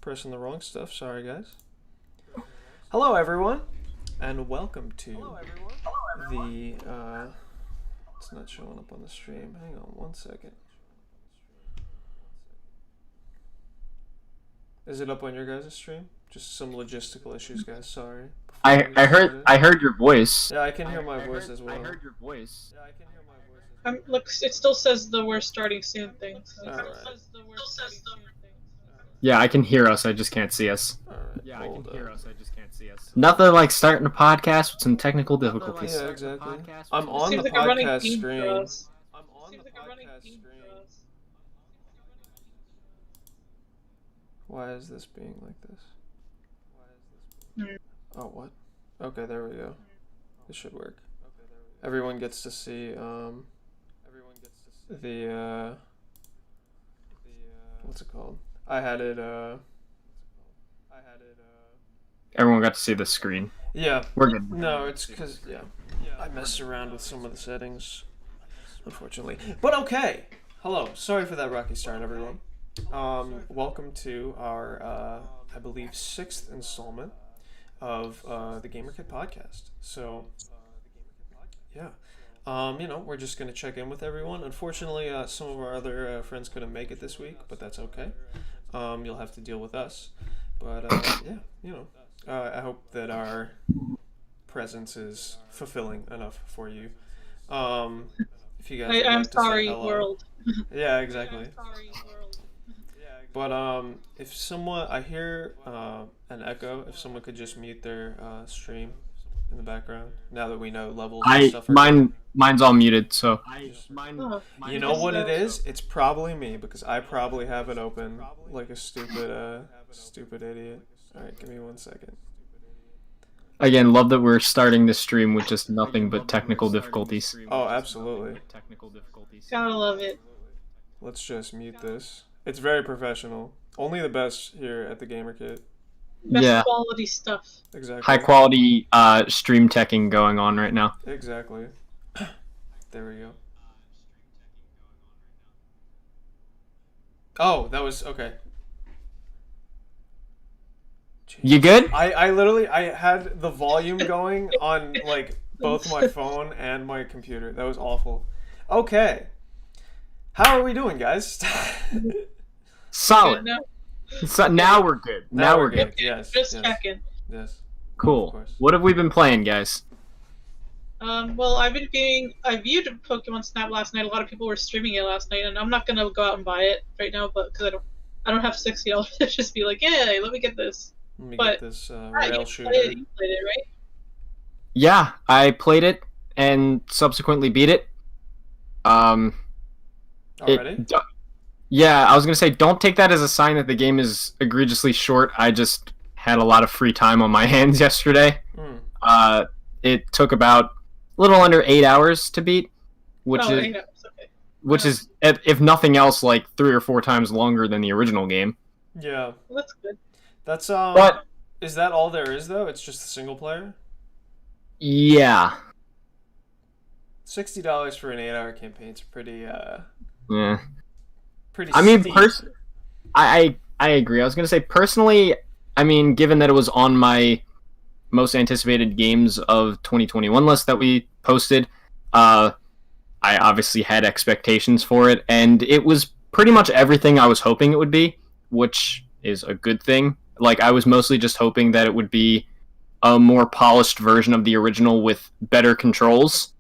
Pressing the wrong stuff. Sorry, guys. Hello, everyone, and welcome to the. It's not showing up on the stream. Hang on one second. Is it up on your guys' stream? Just some logistical issues, guys. Sorry. I heard your voice. Yeah, I can hear my voice as well. I heard your voice. Yeah, I can hear my voice as well. Look, it still says the we're starting soon thing. Alright. Yeah, I can hear us. I just can't see us. Alright, Yeah, I can hear us. I just can't see us. Nothing like starting a podcast with some technical difficulties. Yeah, exactly. I'm on the Seems like a running podcast theme for screen. us. I'm on the Seems like a running podcast theme screen. for us. Why is this being like this? Hmm. Oh, what? Okay, there we go. This should work. Everyone gets to see the what's it called? I had it Everyone got to see the screen. yeah. We're good. No, it's because I messed around with some of the settings, unfortunately. But okay. Hello. Sorry for that rocky start, everyone. Welcome to our I believe 6th installment of the GamerKit podcast. So yeah. We're just gonna check in with everyone. Unfortunately, some of our other friends couldn't make it this week, but that's okay. You'll have to deal with us. But I hope that our presence is fulfilling enough for you. If you guys, I'm like to say sorry, hello. world. Yeah, exactly. I'm sorry, world. But if someone, I hear an echo. If someone could just mute their stream in the background, now that we know levels and stuff. Mine's all muted, so. You know what it is? It's probably me because I probably have it open like a stupid idiot. All right, give me 1 second. Again, love that we're starting this stream with just nothing but technical difficulties. Oh, absolutely. Gotta love it. Let's just mute this. It's very professional. Only the best here at the GamerKit. Best quality stuff. Exactly. High quality stream teching going on right now. Exactly. There we go. Oh, that was okay. Jeez. You good? I literally had the volume going on like both my phone and my computer. That was awful. Okay. How are we doing, guys? Solid. No, So now we're good. Now we're good. Yes. just yes, checking. Yes. Of Cool. course. What have we been playing, guys? Well, I viewed Pokemon Snap last night. A lot of people were streaming it last night, and I'm not gonna go out and buy it right now, but because I don't have $60 to just be like, yay, let me get this. Let me But- get this Right, rail you shooter. played it, right? Yeah, I played it and subsequently beat it. Already? Yeah, I was gonna say, don't take that as a sign that the game is egregiously short. I just had a lot of free time on my hands yesterday. Hmm. It took about a little under 8 hours to beat, which Oh, is I know, it's okay. which is, if nothing else, like 3 or 4 times longer than the original game. Yeah. Well, that's good. That's But is that all there is though? It's just the single player? yeah, $60 for an 8-hour campaign's pretty yeah. pretty I mean, steep. I agree. I was gonna say personally, I mean, given that it was on my most anticipated games of 2021 list that we posted, I obviously had expectations for it, and it was pretty much everything I was hoping it would be, which is a good thing. Like, I was mostly just hoping that it would be a more polished version of the original with better controls,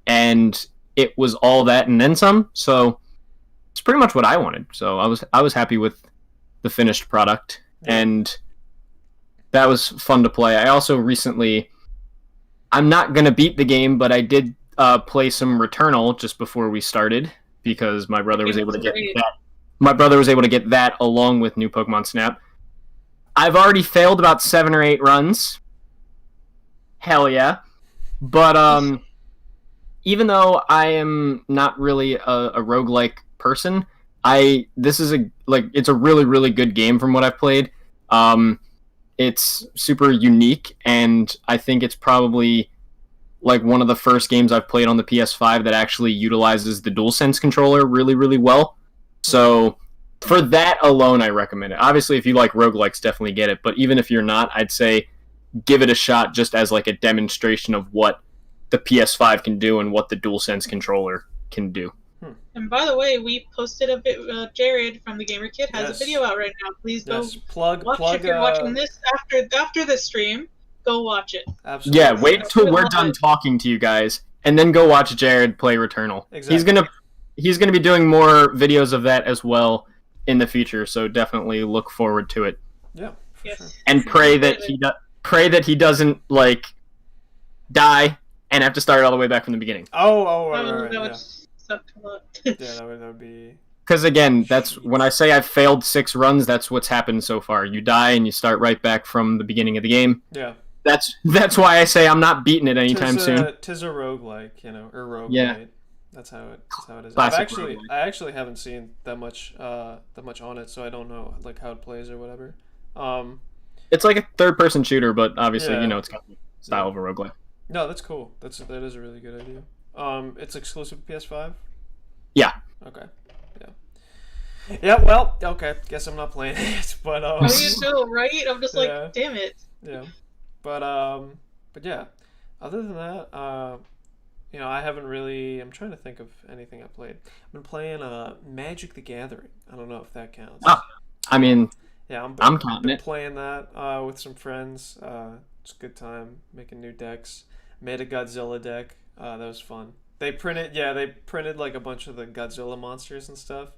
and it was all that and then some. So it's pretty much what I wanted. So I was happy with the finished product, and that was fun to play. I also recently, I'm not gonna beat the game, but I did play some Returnal just before we started because my brother was able to get that. My brother was able to get that along with New Pokemon Snap. I've already failed about 7 or 8 runs. Hell yeah. But even though I am not really a roguelike person, it's a really, really good game from what I've played. It's super unique, and I think it's probably like one of the first games I've played on the PS5 that actually utilizes the DualSense controller really, really well. So For that alone, I recommend it. Obviously, if you like roguelikes, definitely get it. But even if you're not, I'd say give it a shot just as like a demonstration of what the PS5 can do and what the DualSense controller can do. And by the way, we posted a bit. Jared from the Gamer Kid has Yes. a video out right now. Please go plug. watch if you're watching this after the stream. Go watch it. Absolutely. Yeah, wait till we're done talking to you guys, and then go watch Jared play Returnal. Exactly. He's gonna be doing more videos of that as well in the future. So definitely look forward to it. Yeah, for sure. And pray that he doesn't like die and have to start all the way back from the beginning. Right, that would suck a lot. yeah, that would be. Because again, that's when I say I've failed 6 runs. That's what's happened so far. You die and you start right back from the beginning of the game. Yeah. That's why I say I'm not beating it anytime soon. Tis a roguelike, or roguelite. Yeah. That's how it is. Classic I actually haven't seen that much on it, so I don't know like how it plays or whatever. It's like a third-person shooter, but obviously Yeah. it's got the style of a roguelike. No, that's cool. That is a really good idea. It's exclusive to PS5. Yeah. Okay. Yeah. Yeah. Well. Okay. Guess I'm not playing it, but How do you know, right? I'm just like, Yeah. damn it. Yeah. But yeah. Other than that, I haven't really. I'm trying to think of anything I played. I've been playing Magic the Gathering. I don't know if that counts. Oh, I mean, yeah, I'm counting it. Playing that with some friends. It's a good time making new decks. Made a Godzilla deck. That was fun. They printed like a bunch of the Godzilla monsters and stuff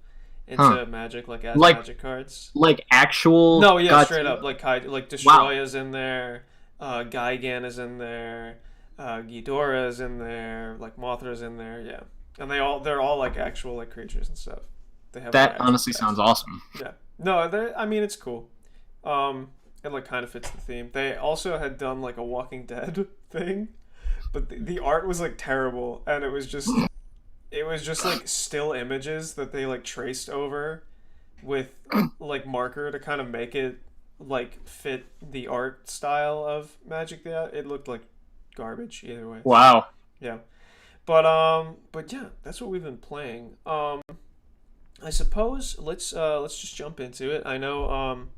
into Magic, like as Magic cards. Like actual. No, yeah, Godzilla? straight up. Like Destroya's in there. Gigan is in there. Ghidorah is in there. Like Mothra's in there. Yeah, and they're all like actual like creatures and stuff. They have that honestly sounds awesome. Yeah. No, I mean it's cool. It like kind of fits the theme. They also had done like a Walking Dead thing, but the art was like terrible, and it was just like still images that they like traced over with like marker to kind of make it like fit the art style of Magic. It looked like garbage either way. Wow. Yeah. But yeah, that's what we've been playing. I suppose let's just jump into it. I know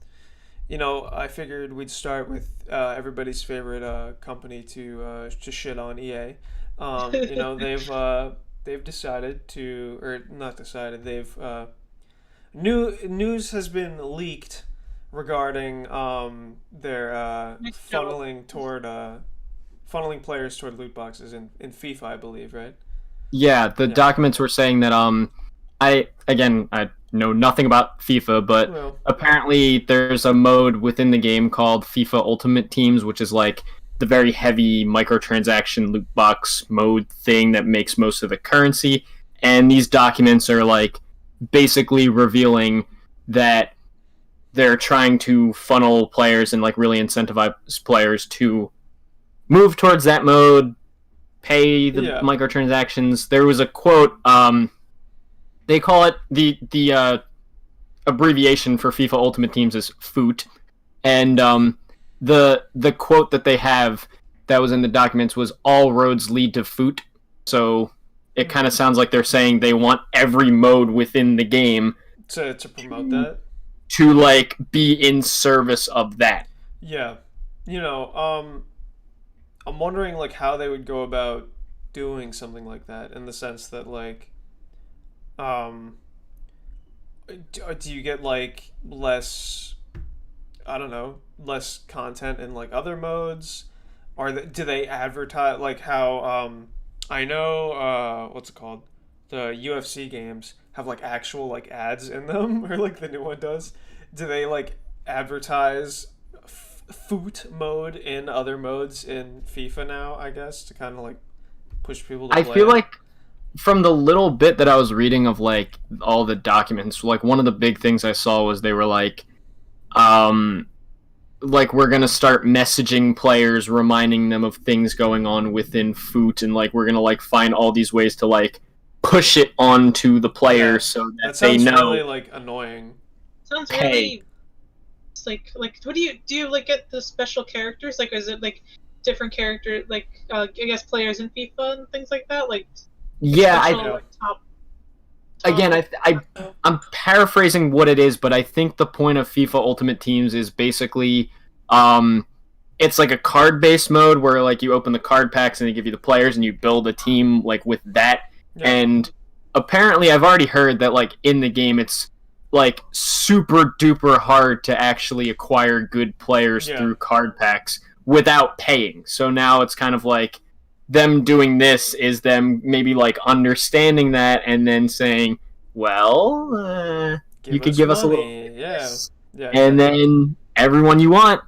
I figured we'd start with everybody's favorite company to shit on EA. They've decided to, or not decided, they've news has been leaked regarding their funneling players toward loot boxes in FIFA, I believe, right? Yeah, the documents were saying that I know nothing about FIFA, but apparently there's a mode within the game called FIFA Ultimate Teams, which is like the very heavy microtransaction loot box mode thing that makes most of the currency. And these documents are like basically revealing that they're trying to funnel players and like really incentivize players to move towards that mode, pay the microtransactions. There was a quote, they call it the abbreviation for FIFA Ultimate Teams is FOOT, and the quote that they have that was in the documents was "all roads lead to FOOT." So it kind of sounds like they're saying they want every mode within the game to promote that, to like be in service of that. Yeah, I'm wondering like how they would go about doing something like that, in the sense that like. Do you get like less content in like other modes, or do they advertise like how I know what's it called, the UFC games have like actual like ads in them, or like the new one does? Do they like advertise foot mode in other modes in FIFA now, I guess, to kind of like push people to play? I feel like from the little bit that I was reading of like all the documents, like one of the big things I saw was they were like we're gonna start messaging players, reminding them of things going on within Foot, and like we're gonna like find all these ways to like push it onto the player so that they know. Really like annoying. Sounds really. It's like what do you like get the special characters? Like, is it like different characters, like I guess players in FIFA and things like that? Like. Yeah, special, again, I'm paraphrasing what it is, but I think the point of FIFA Ultimate Teams is basically, it's like a card-based mode where like you open the card packs and they give you the players and you build a team like with that. Yeah. And apparently, I've already heard that like in the game, it's like super duper hard to actually acquire good players through card packs without paying. So now it's kind of like them doing this is them maybe like understanding that and then saying, well, you could give us a little and then everyone you want.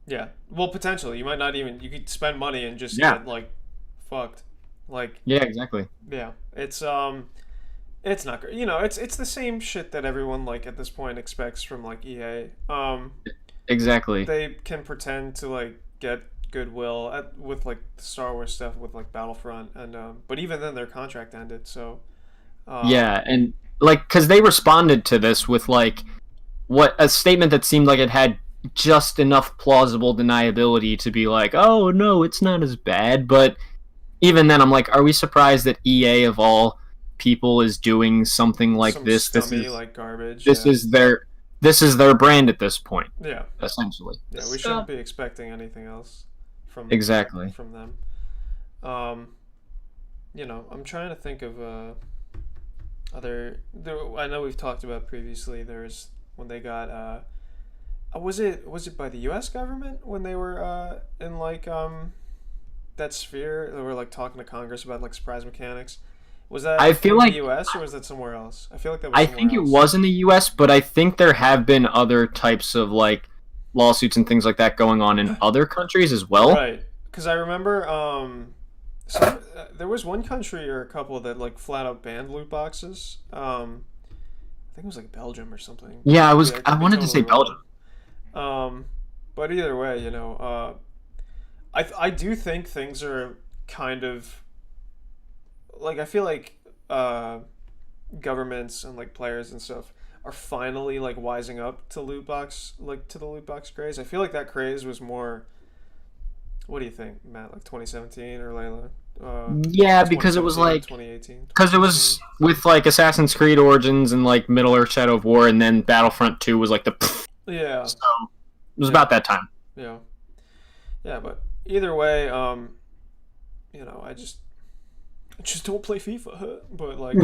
Yeah. Well, potentially. You might not even... You could spend money and just get, like, fucked. Like... Yeah, exactly. Yeah. It's not great. You know, it's the same shit that everyone, like, at this point expects from, like, EA. Exactly. They can pretend to, like, get goodwill with, like, the Star Wars stuff with, like, Battlefront. And but even then, their contract ended, so... yeah, and, like, because they responded to this with, like, a statement that seemed like it had just enough plausible deniability to be like, oh no, it's not as bad. But even then, I'm like, are we surprised that EA of all people is doing something like this? This is like garbage. This is their brand at this point. Yeah, essentially. Yeah, we shouldn't be expecting anything else from them. You know, I'm trying to think of I know we've talked about previously. There's when they got. Was it by the U.S. government when they were in like that sphere? They were like talking to Congress about like surprise mechanics. Was that in the U.S. or was that somewhere else? I feel like that was. I think it was in the U.S., but I think there have been other types of like lawsuits and things like that going on in other countries as well. Right, because I remember there was one country or a couple that like flat out banned loot boxes. I think it was like Belgium or something. Yeah, I wanted to say Belgium. But either way, you know, I do think things are kind of like I feel like governments and like players and stuff are finally like wising up to the loot box craze. I feel like that craze was more. What do you think, Matt? Like 2017 or Layla? Yeah, because it was like 2018. Because it was with like Assassin's Creed Origins and like Middle Earth: Shadow of War, and then Battlefront 2 was like the. Yeah. So it was about that time. Yeah. Yeah, but either way, you know, I just don't play FIFA, huh? But like,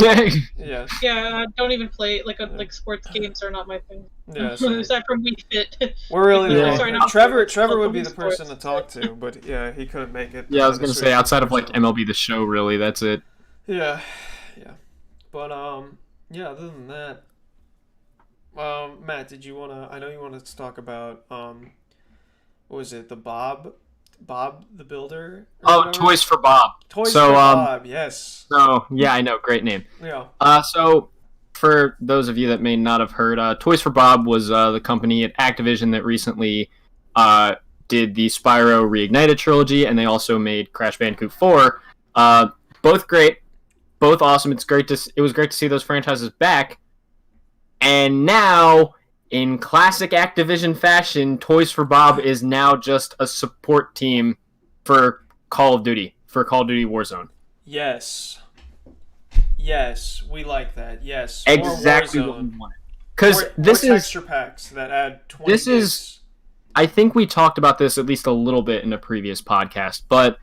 yeah. Yeah, I don't even play like sports games are not my thing. Yeah. Aside from Wii Fit. We're really Trevor would be the person to talk to, but yeah, he couldn't make it. Yeah, I was gonna say outside of like MLB The Show, really, that's it. Yeah. Yeah. But yeah. Other than that. Matt, did you wanna? I know you wanted to talk about what was it? The Bob the Builder? Oh, Toys for Bob. Toys for Bob. Yes. So yeah, I know, great name. Yeah. So for those of you that may not have heard, Toys for Bob was the company at Activision that recently did the Spyro Reignited trilogy, and they also made Crash Bandicoot 4. Both great, both awesome. It was great to see those franchises back. And now, in classic Activision fashion, Toys for Bob is now just a support team for Call of Duty Warzone. Yes. Yes, we like that. Yes. Exactly what we wanted. Because this is texture packs that add 20 This gigs. is... I think we talked about this at least a little bit in a previous podcast, but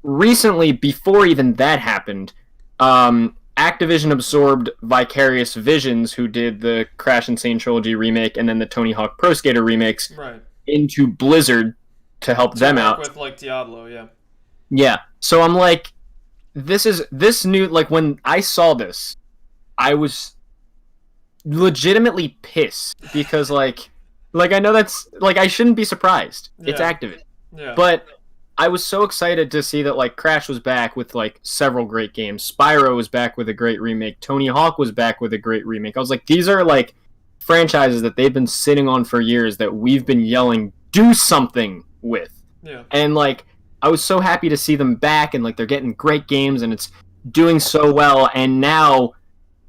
recently, before even that happened, Activision absorbed Vicarious Visions, who did the Crash Insane Trilogy remake and then the Tony Hawk Pro Skater remakes, into Blizzard to help them out. With like Diablo, yeah. Yeah. So I'm like, this new, like when I saw this, I was legitimately pissed because like I know that's like I shouldn't be surprised. Yeah. It's Activision. Yeah. But I was so excited to see that like Crash was back with like several great games. Spyro was back with a great remake. Tony Hawk was back with a great remake. I was like, these are like franchises that they've been sitting on for years that we've been yelling, do something with. Yeah. And like I was so happy to see them back and like they're getting great games and it's doing so well. And now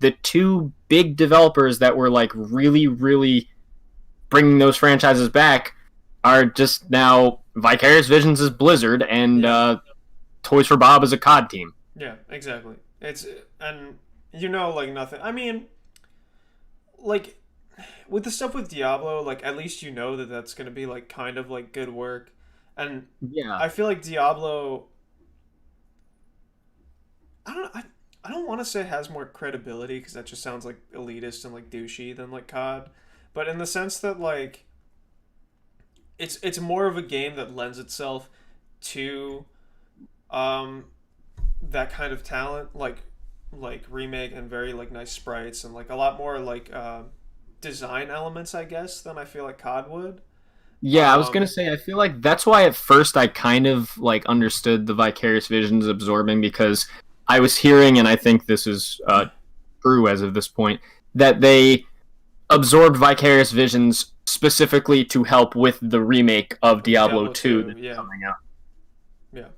the two big developers that were like really, really bringing those franchises back are just now Vicarious Visions is Blizzard and Toys for Bob is a COD team. Yeah, exactly. And you know, like nothing. I mean, like with the stuff with Diablo, like at least you know that that's gonna be like kind of like good work, and Yeah. I feel like Diablo. I don't want to say it has more credibility because that just sounds like elitist and like douchey than like COD, but in the sense that like it's more of a game that lends itself to um that kind of talent, like remake and very like nice sprites and like a lot more like design elements, I guess, than I feel like COD would. Yeah, I was gonna Um, say I feel like that's why at first I kind of like understood the Vicarious Visions absorbing because I was hearing, and I think this is true as of this point, that they absorbed Vicarious Visions specifically to help with the remake of Diablo Diablo 2 2, that's yeah, coming out. yeah,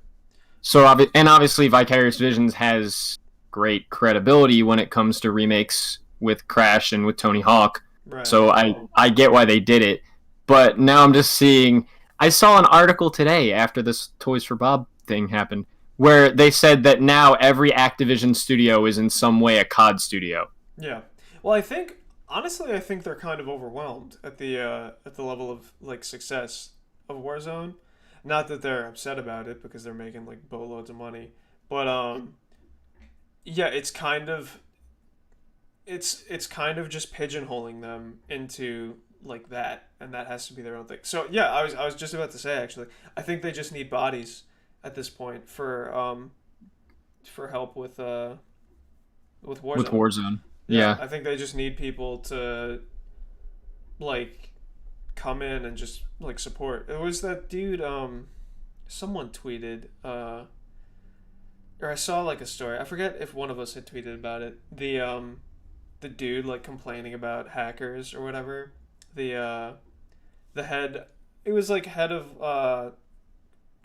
So, and obviously, Vicarious Visions has great credibility when it comes to remakes with Crash and with Tony Hawk. right, So I get why they did it, but now I'm just seeing. I saw an article today after this Toys for Bob thing happened, where they said that now every Activision studio is in some way a COD studio. yeah. Well, I think honestly, I think they're kind of overwhelmed at the level of like success of Warzone. Not that they're upset about it because they're making like boatloads of money, but yeah, it's kind of just pigeonholing them into like that, and that has to be their own thing. So yeah, I was just about to say actually, I think they just need bodies at this point for help with With Warzone. Warzone. Yeah, Yeah. I think they just need people to like come in and just like support. It was that dude someone tweeted or I saw like a story. I forget if one of us had tweeted about it. The dude like complaining about hackers or whatever. The head, it was like head of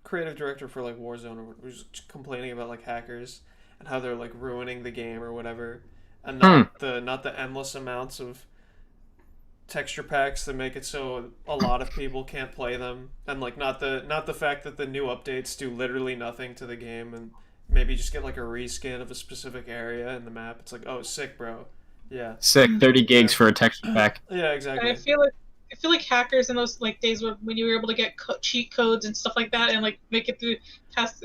creative director for like Warzone, or was complaining about like hackers and how they're like ruining the game or whatever, and Hmm. not the endless amounts of texture packs that make it so a lot of people can't play them, and like not the fact that the new updates do literally nothing to the game, and maybe just get like a reskin of a specific area in the map. It's like, oh, sick, bro. Yeah, Sick. 30 yeah, gigs for a texture pack. yeah, And exactly. I feel like hackers in those like days when you were able to get cheat codes and stuff like that and like make it through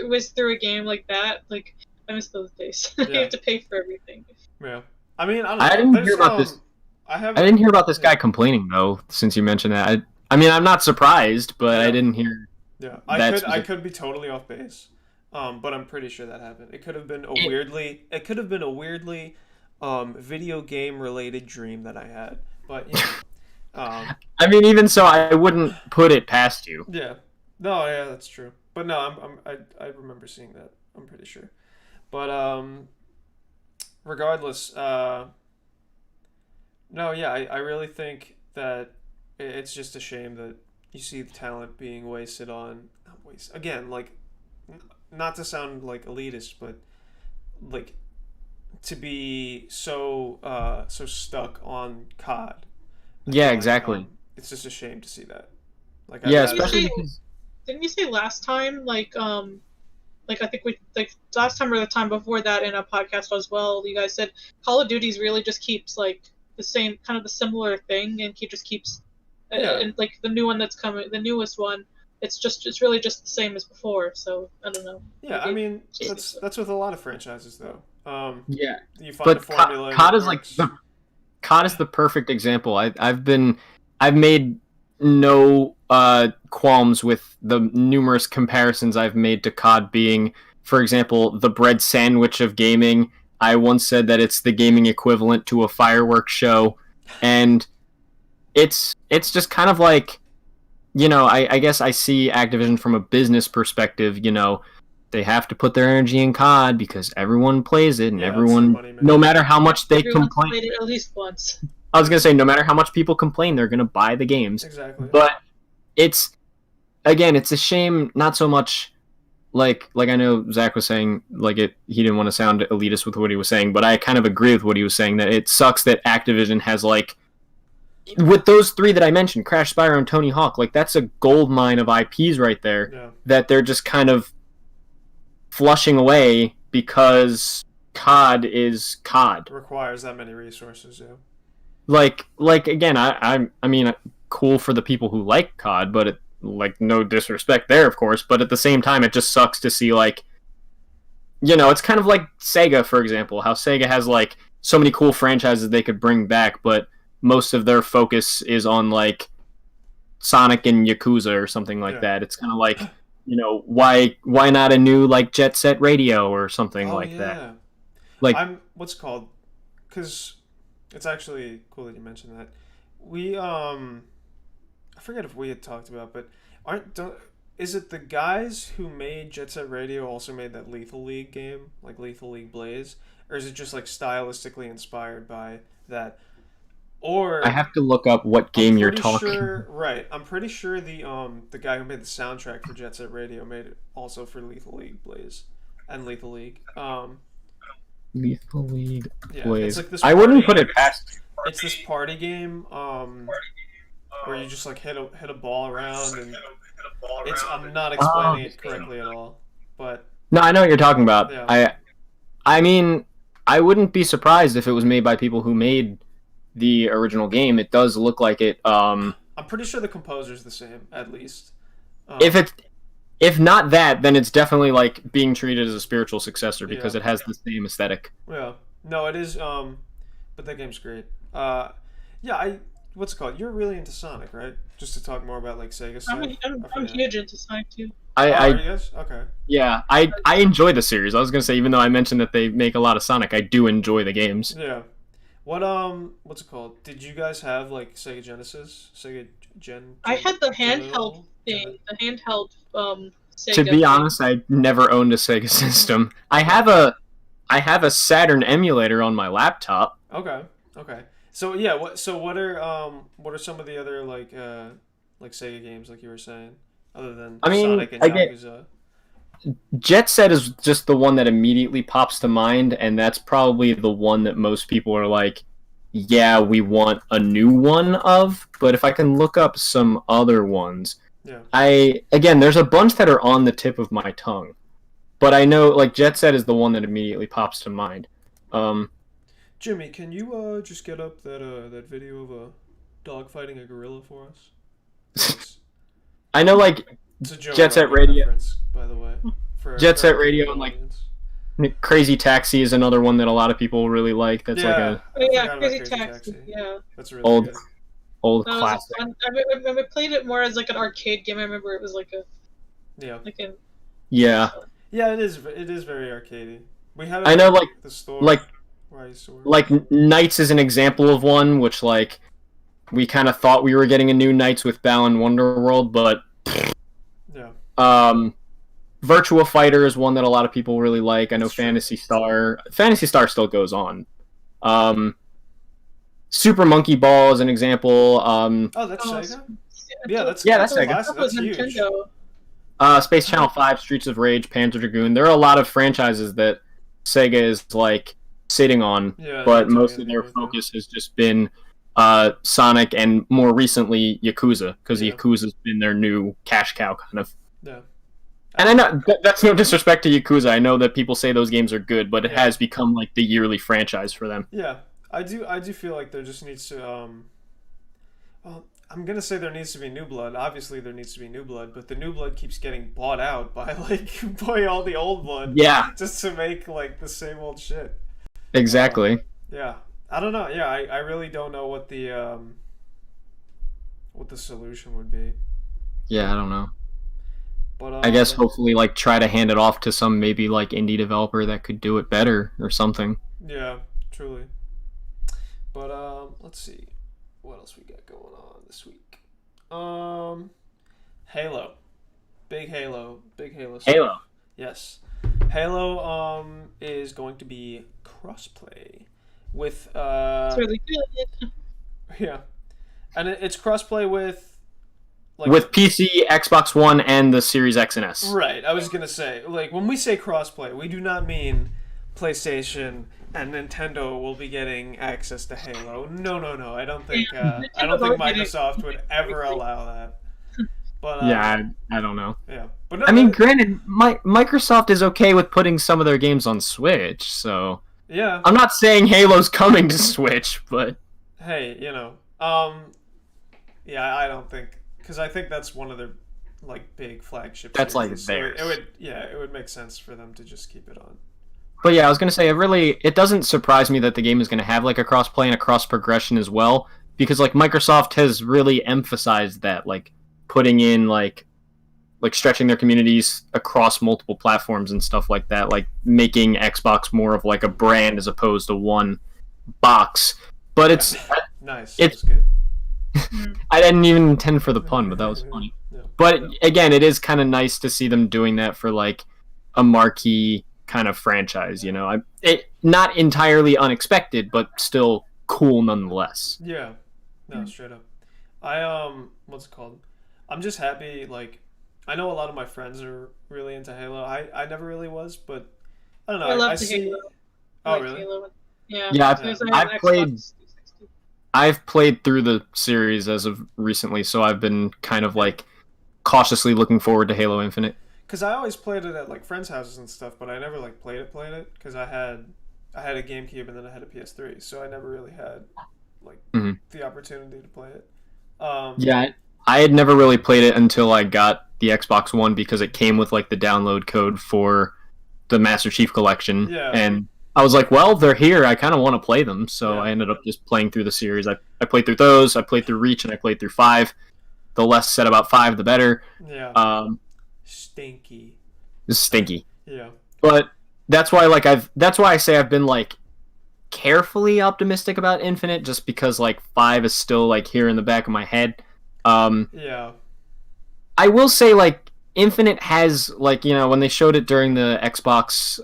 whiz through a game like that. Like I miss those days. You Yeah, have to pay for everything. yeah. I mean, I don't I know. didn't hear There's about this. I I haven't. didn't hear about this Yeah, guy complaining though. Since you mentioned that, I mean, I'm not surprised, but I yeah, didn't hear yeah. that I specific. could be totally off base, but I'm pretty sure that happened. It, It could have been a weirdly, video game related dream that I had. But you know, I mean, even so, I wouldn't put it past you. yeah. No, yeah, that's true. But no, I remember seeing that. I'm pretty sure. But regardless, no, yeah, I really think that it's just a shame that you see the talent being wasted on not waste again, like not to sound like elitist, but like to be so stuck on COD. I Yeah, feel like exactly. it's just a shame to see that. Like Yeah, Didn't you especially say because didn't you say last time like I think we like last time or the time before that in a podcast as well, you guys said Call of Duty's really just keeps like the same kind of the similar thing and keep just keeps yeah, and like the new one that's coming, the newest one, it's really just the same as before. So I don't know. yeah. I Maybe mean just seems like, that's with a lot of franchises though. yeah, You find a but formula and it COD is like works. COD is the perfect example. I've made no qualms with the numerous comparisons I've made to COD being, for example, the bread sandwich of gaming. I once said that it's the gaming equivalent to a fireworks show, and it's just kind of like, I guess I see Activision from a business perspective. They have to put their energy in COD because everyone plays it, and Yeah, it's their everyone, money no maker. matter how much they everyone's complain, played it at least once. I was gonna say, no matter how much people complain, they're gonna buy the games. Exactly. But it's again, it's a shame. Not so much like I know Zach was saying, like he didn't want to sound elitist with what he was saying, but I kind of agree with what he was saying, that it sucks that Activision has, like, with those three that I mentioned, Crash, Spyro, and Tony Hawk, like that's a gold mine of IPs right there Yeah. that they're just kind of flushing away because COD is COD. requires that many resources. Yeah. Like again, I mean, cool for the people who like COD, but it, like, no disrespect there, of course. But at the same time, it just sucks to see, like, it's kind of like Sega, for example. How Sega has like so many cool franchises they could bring back, but most of their focus is on like Sonic and Yakuza or something like that. It's kind of like, why not a new like Jet Set Radio or something like that? Like, what's it called? Because it's actually cool that you mentioned that. We I forget if we had talked about, but is it the guys who made Jet Set Radio also made that Lethal League game, like Lethal League Blaze, or is it just like stylistically inspired by that? Or I have to look up what game you're talking. Right, I'm pretty sure the guy who made the soundtrack for Jet Set Radio made it also for Lethal League Blaze and Lethal League. Lethal League Blaze. It's like this I wouldn't put it past. It's this party game where you just like hit a ball around, and I'm not explaining it correctly at all, but no, I know what you're talking about. Yeah. I mean, I wouldn't be surprised if it was made by people who made the original game. It does look like it. I'm pretty sure the composer's the same, at least. If not that, then it's definitely like being treated as a spiritual successor because it has the same aesthetic. Yeah, no, it is. But that game's great. What's it called? You're really into Sonic, right? Just to talk more about like Sega stuff. I'm huge into Sonic too. Are you guys? Okay. Yeah, I enjoy the series. I was gonna say, even though I mentioned that they make a lot of Sonic, I do enjoy the games. Yeah. What's it called? Did you guys have like Sega Genesis? Sega Gen? I had the handheld thing. The handheld Sega. To be honest, I never owned a Sega system. I have a Saturn emulator on my laptop. Okay. So yeah, what are some of the other like Sega games like you were saying, other than Sonic and Yakuza? Jet Set is just the one that immediately pops to mind, and that's probably the one that most people are like, yeah, we want a new one of. But if I can look up some other ones, there's a bunch that are on the tip of my tongue, but I know like Jet Set is the one that immediately pops to mind. Jimmy, can you just get up that video of a dog fighting a gorilla for us? I know, like, Jet Set Radio, by the way. Jet Set Radio and like Crazy Taxi is another one that a lot of people really like. That's Crazy Taxi. Yeah, that's really old classic. I played it more as like an arcade game. I remember it was like a yeah. It is very arcadey. We had I know, like the store where I used to work. Like Knights is an example of one which like we kind of thought we were getting a new Knights with Balan Wonderworld, but Virtua Fighter is one that a lot of people really like. I know Phantasy Star still goes on. Super Monkey Ball is an example. That's Sega? That's Sega. That's huge. Nintendo. Space Channel 5, Streets of Rage, Panzer Dragoon. There are a lot of franchises that Sega is like sitting on, but most of their focus has just been Sonic and more recently Yakuza, because Yakuza's been their new cash cow kind of. Yeah. And I know that's no disrespect to Yakuza. I know that people say those games are good, but it has become like the yearly franchise for them. Yeah, I do feel like there just needs to I'm gonna say there needs to be new blood. Obviously, there needs to be new blood, but the new blood keeps getting bought out by by all the old blood. Yeah. Just to make like the same old shit. Exactly. I don't know. Yeah, I really don't know what the solution would be. Yeah, I don't know. But I guess hopefully like try to hand it off to some maybe like indie developer that could do it better or something. Yeah, truly. But let's see what else we got going on this week. Halo. Big Halo stuff. Halo. Yes. Halo is going to be crossplay with It's really good. Yeah. And it's crossplay with with PC, Xbox One, and the Series X and S. Right. I was gonna say, like, when we say crossplay, we do not mean PlayStation and Nintendo will be getting access to Halo. No. I don't think Microsoft would ever allow that. But I don't know. Yeah, but no, I mean, granted, Microsoft is okay with putting some of their games on Switch, so Yeah. I'm not saying Halo's coming to Switch, but Hey, yeah, I don't think because I think that's one of their like big flagship that's like series. So it theirs. would it would make sense for them to just keep it on. But yeah, I was gonna say it doesn't surprise me that the game is gonna have like a cross play and a cross progression as well, because like Microsoft has really emphasized that, like putting in like stretching their communities across multiple platforms and stuff like that, like making Xbox more of like a brand as opposed to one box. But Yeah. Nice. it's That's good. I didn't even intend for the pun, but that was funny. Yeah. But again, it is kind of nice to see them doing that for like a marquee kind of franchise. It not entirely unexpected, but still cool nonetheless. Yeah. No, straight up. What's it called? I'm just happy. Like, I know a lot of my friends are really into Halo. I never really was, but I don't know. I I love see. Halo. Oh, Like really? Halo. Yeah. Yeah, As soon as I have I've an played Xbox 360. I've played through the series as of recently, so I've been kind of like cautiously looking forward to Halo Infinite. Because I always played it at like friends' houses and stuff, but I never like played it because I had a GameCube and then I had a PS3, so I never really had like Mhm. the opportunity to play it. Yeah, I had never really played it until I got the Xbox One because it came with like the download code for the Master Chief Collection, Yeah. and I was like, well, they're here. I kind of want to play them, so Yeah. I ended up just playing through the series. I played through those. I played through Reach, and I played through 5. The less said about 5, the better. Yeah. Um, Stinky. it's stinky, Yeah. but that's why I say I've been like carefully optimistic about Infinite, just because like 5 is still like here in the back of my head. Yeah. I will say like Infinite has like when they showed it during the Xbox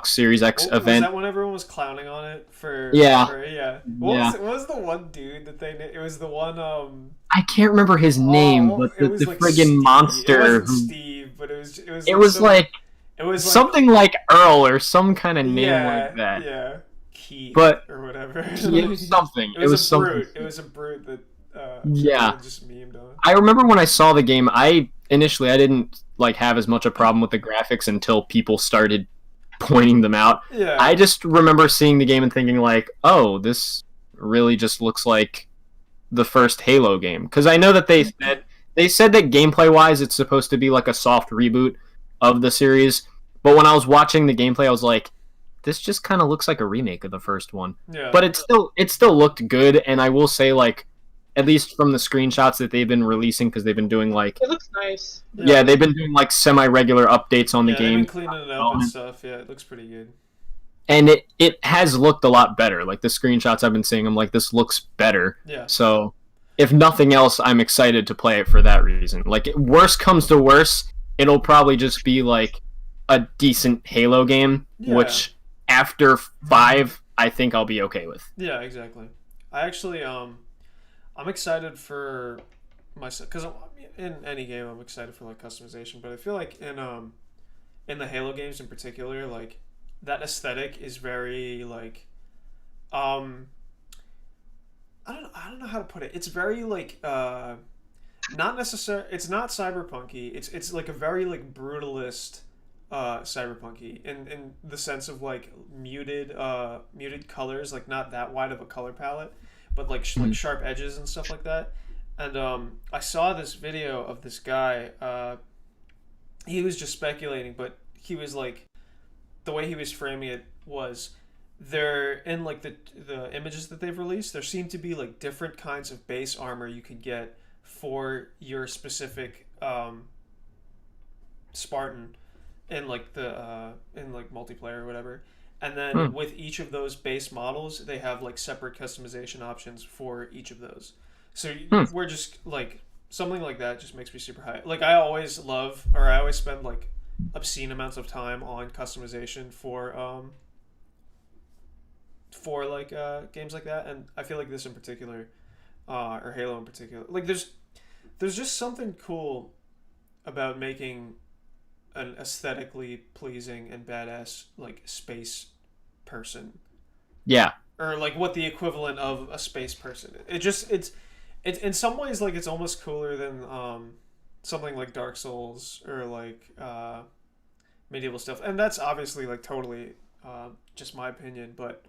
Series X Was event. that when everyone was clowning on it for? Yeah. Yeah. Yeah. What was the one dude that they? It was the one. I can't remember his name, but It was the like friggin' Steve. monster. It wasn't Steve, but it was. It was like It was like, something like Earl or some kind of name yeah, like that. Yeah. Keith But or whatever. it was something. It was a something. brute. It was a brute that. Yeah. people just memed on. I remember when I saw the game, I didn't like have as much a problem with the graphics until people started pointing them out. Yeah. I just remember seeing the game and thinking like, "Oh, this really just looks like the first Halo game." Because I know that they said that gameplay-wise, it's supposed to be like a soft reboot of the series. But when I was watching the gameplay, I was like, "This just kind of looks like a remake of the first one." Yeah. But it still looked good, and I will say like, at least from the screenshots that they've been releasing, because they've been doing like It looks nice. yeah, they've been doing like semi-regular updates on the They've game, been cleaning it up and stuff. Yeah, it looks pretty good. and it has looked a lot better. Like the screenshots I've been seeing, I'm like, this looks better. Yeah. So, if nothing else, I'm excited to play it for that reason. Like, worst comes to worst, it'll probably just be like a decent Halo game, Yeah. which after 5, I think I'll be okay with. Yeah, exactly. I actually I'm excited for myself because in any game I'm excited for like customization, but I feel like in the Halo games in particular, like that aesthetic is very like I don't know how to put it. It's very like not necessary. It's not cyberpunky. It's like a very like brutalist cyberpunky in the sense of like muted colors, like not that wide of a color palette, but like like sharp edges and stuff like that. And I saw this video of this guy. He was just speculating, but he was like, the way he was framing it was, they're in like the images that they've released. There seem to be like different kinds of base armor you could get for your specific Spartan in like in like multiplayer or whatever. And then with each of those base models, they have like separate customization options for each of those. So we're just like something like that just makes me super high. Like I always spend like obscene amounts of time on customization for like games like that, and I feel like this in particular, or Halo in particular, like there's just something cool about making an aesthetically pleasing and badass like space person. Yeah. Or like what the equivalent of a space person. It's in some ways like it's almost cooler than something like Dark Souls or like medieval stuff. And that's obviously like totally Just my opinion, but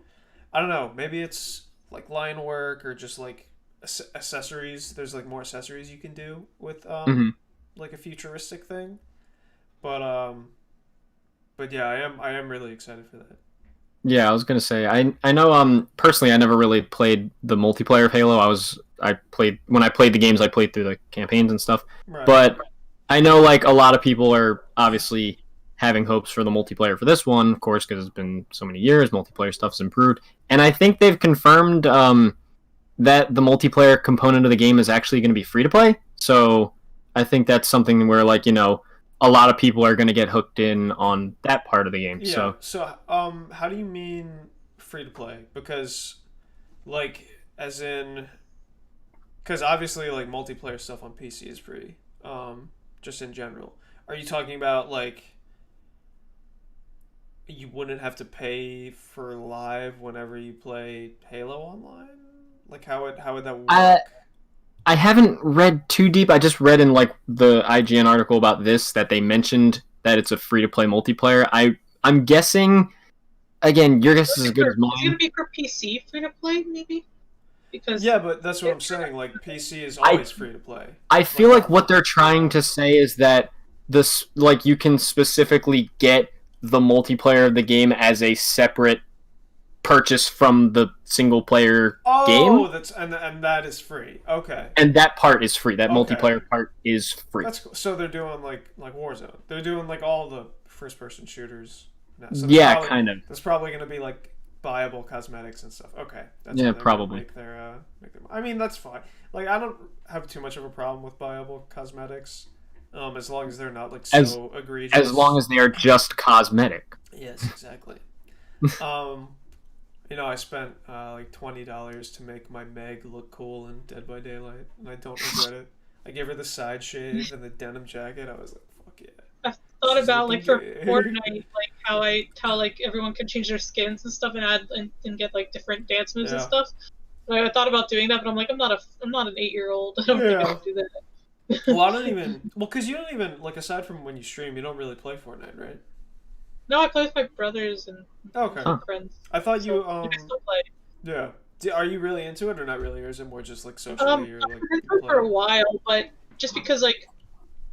I don't know. Maybe it's like line work or just like accessories. There's like more accessories you can do with Hmm. like a futuristic thing. But yeah, I am really excited for that. Yeah, I was gonna say I know personally I never really played the multiplayer of Halo. I played when I played the games I played through the campaigns and stuff. Right. But I know like a lot of people are obviously having hopes for the multiplayer for this one, of course, because it's been so many years. Multiplayer stuff's improved, and I think they've confirmed that the multiplayer component of the game is actually going to be free to play. So I think that's something where like a lot of people are going to get hooked in on that part of the game. Yeah. So So how do you mean free to play? Because like as in because obviously like multiplayer stuff on PC is free. Just in general. Are you talking about like you wouldn't have to pay for live whenever you play Halo online? Like how would that I work? I haven't read too deep. I just read in like the IGN article about this that they mentioned that it's a free to play multiplayer. I'm guessing again, your guess is as good as Is it gonna mine. be for PC free to play maybe? Because Yeah, but that's what if I'm saying. Like PC is I always free to play. I Like feel like what they're trying yeah. to say is that this like you can specifically get the multiplayer of the game as a separate purchase from the single player Oh, game, that's and that is free. Okay. and that part is free. That Okay. multiplayer part is free. That's cool. So they're doing like Warzone. They're doing like all the first person shooters now. So Yeah, kind of. there's probably going to be like buyable cosmetics and stuff. Okay. That's Yeah, how they're going to probably. make their I mean, that's fine. Like I don't have too much of a problem with buyable cosmetics. As long as they're not like As so as long egregious. as they are just cosmetic. Yes, exactly. Um I spent like $20 to make my Meg look cool in Dead by Daylight, and I don't regret it. I gave her the side shave and the denim jacket. I was like, "Fuck yeah, I've thought she's about looking like for good." Fortnite, like how like everyone can change their skins and stuff and add and get like different dance moves and Yeah, stuff. Like, I thought about doing that, but I'm like I'm not an 8-year-old. I don't think I yeah. can do Well, that. I don't even. Well, because you don't even like aside from when you stream, you don't really play Fortnite, right? No, I play with my brothers and Okay. Huh. friends. I thought So you I still play. yeah. Are you really into it or not really, or is it more just like socially or I've like been you for play? a while, but just because like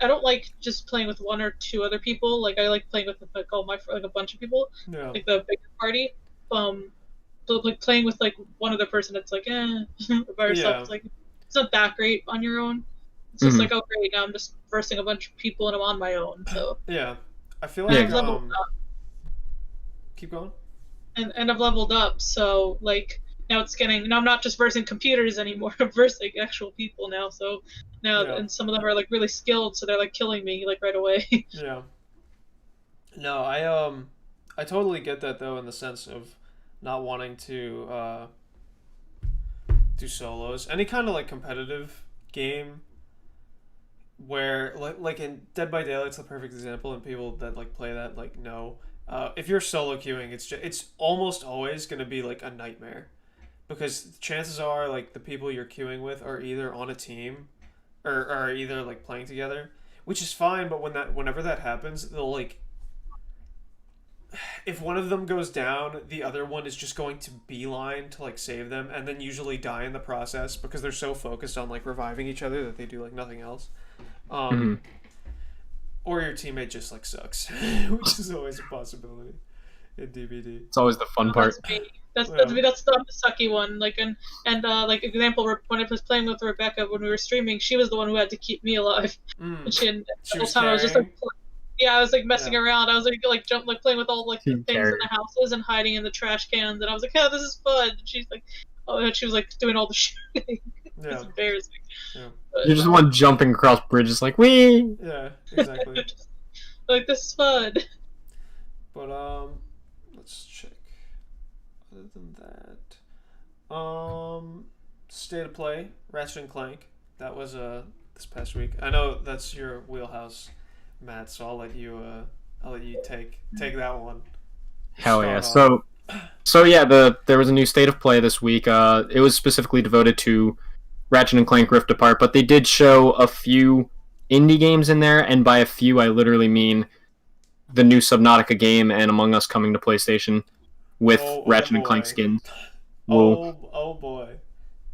I don't like just playing with one or two other people. Like I like playing with like all my like a bunch of people, Yeah, like the bigger party. But like playing with like one other person, it's like by yourself. yeah, It's like it's not that great on your own. It's just Hmm. like oh great, now I'm just versing a bunch of people and I'm on my own. So yeah. I feel and Yeah. like I've leveled up keep going. and I've leveled up. So like now it's getting now I'm not just versing computers anymore. I'm versing actual people now. So now Yeah, and some of them are like really skilled, so they're like killing me like right away. yeah. No, I totally get that though in the sense of not wanting to do solos. Any kind of like competitive game where like in Dead by Daylight's the perfect example, and people that like play that like know. If you're solo queuing, it's almost always gonna be like a nightmare because chances are like the people you're queuing with are either on a team or are either like playing together, which is fine. But whenever that happens, they'll like if one of them goes down, the other one is just going to beeline to like save them, and then usually die in the process because they're so focused on like reviving each other that they do like nothing else. Um, Hmm. or your teammate just like sucks, which is always a possibility in DBD. It's always the fun part. That's me. That's Yeah. that's me. That's the sucky one. Like and like example when I was playing with Rebecca when we were streaming, she was the one who had to keep me alive. And Mm. and the She whole was time I was just carrying. like yeah, I was like messing Yeah. around. I was like jump like playing with all like the Team things in carry. the houses and hiding in the trash cans. And I was like, yeah, this is fun. And she's like, oh, and she was like doing all the shooting. It's Yeah. embarrassing. Yeah. But, You're just one jumping across bridges like wee. Yeah. Exactly. like this is fun. But let's check. Other than that, state of play, Ratchet and Clank. That was this past week. I know that's your wheelhouse, Matt. So I'll let you take that one. Hell yeah! Start off. So yeah, there was a new state of play this week. It was specifically devoted to Ratchet and Clank Rift Apart, but they did show a few indie games in there, and by a few I literally mean the new Subnautica game and Among Us coming to PlayStation with Ratchet and Clank boy. skins. Whoa. Oh boy.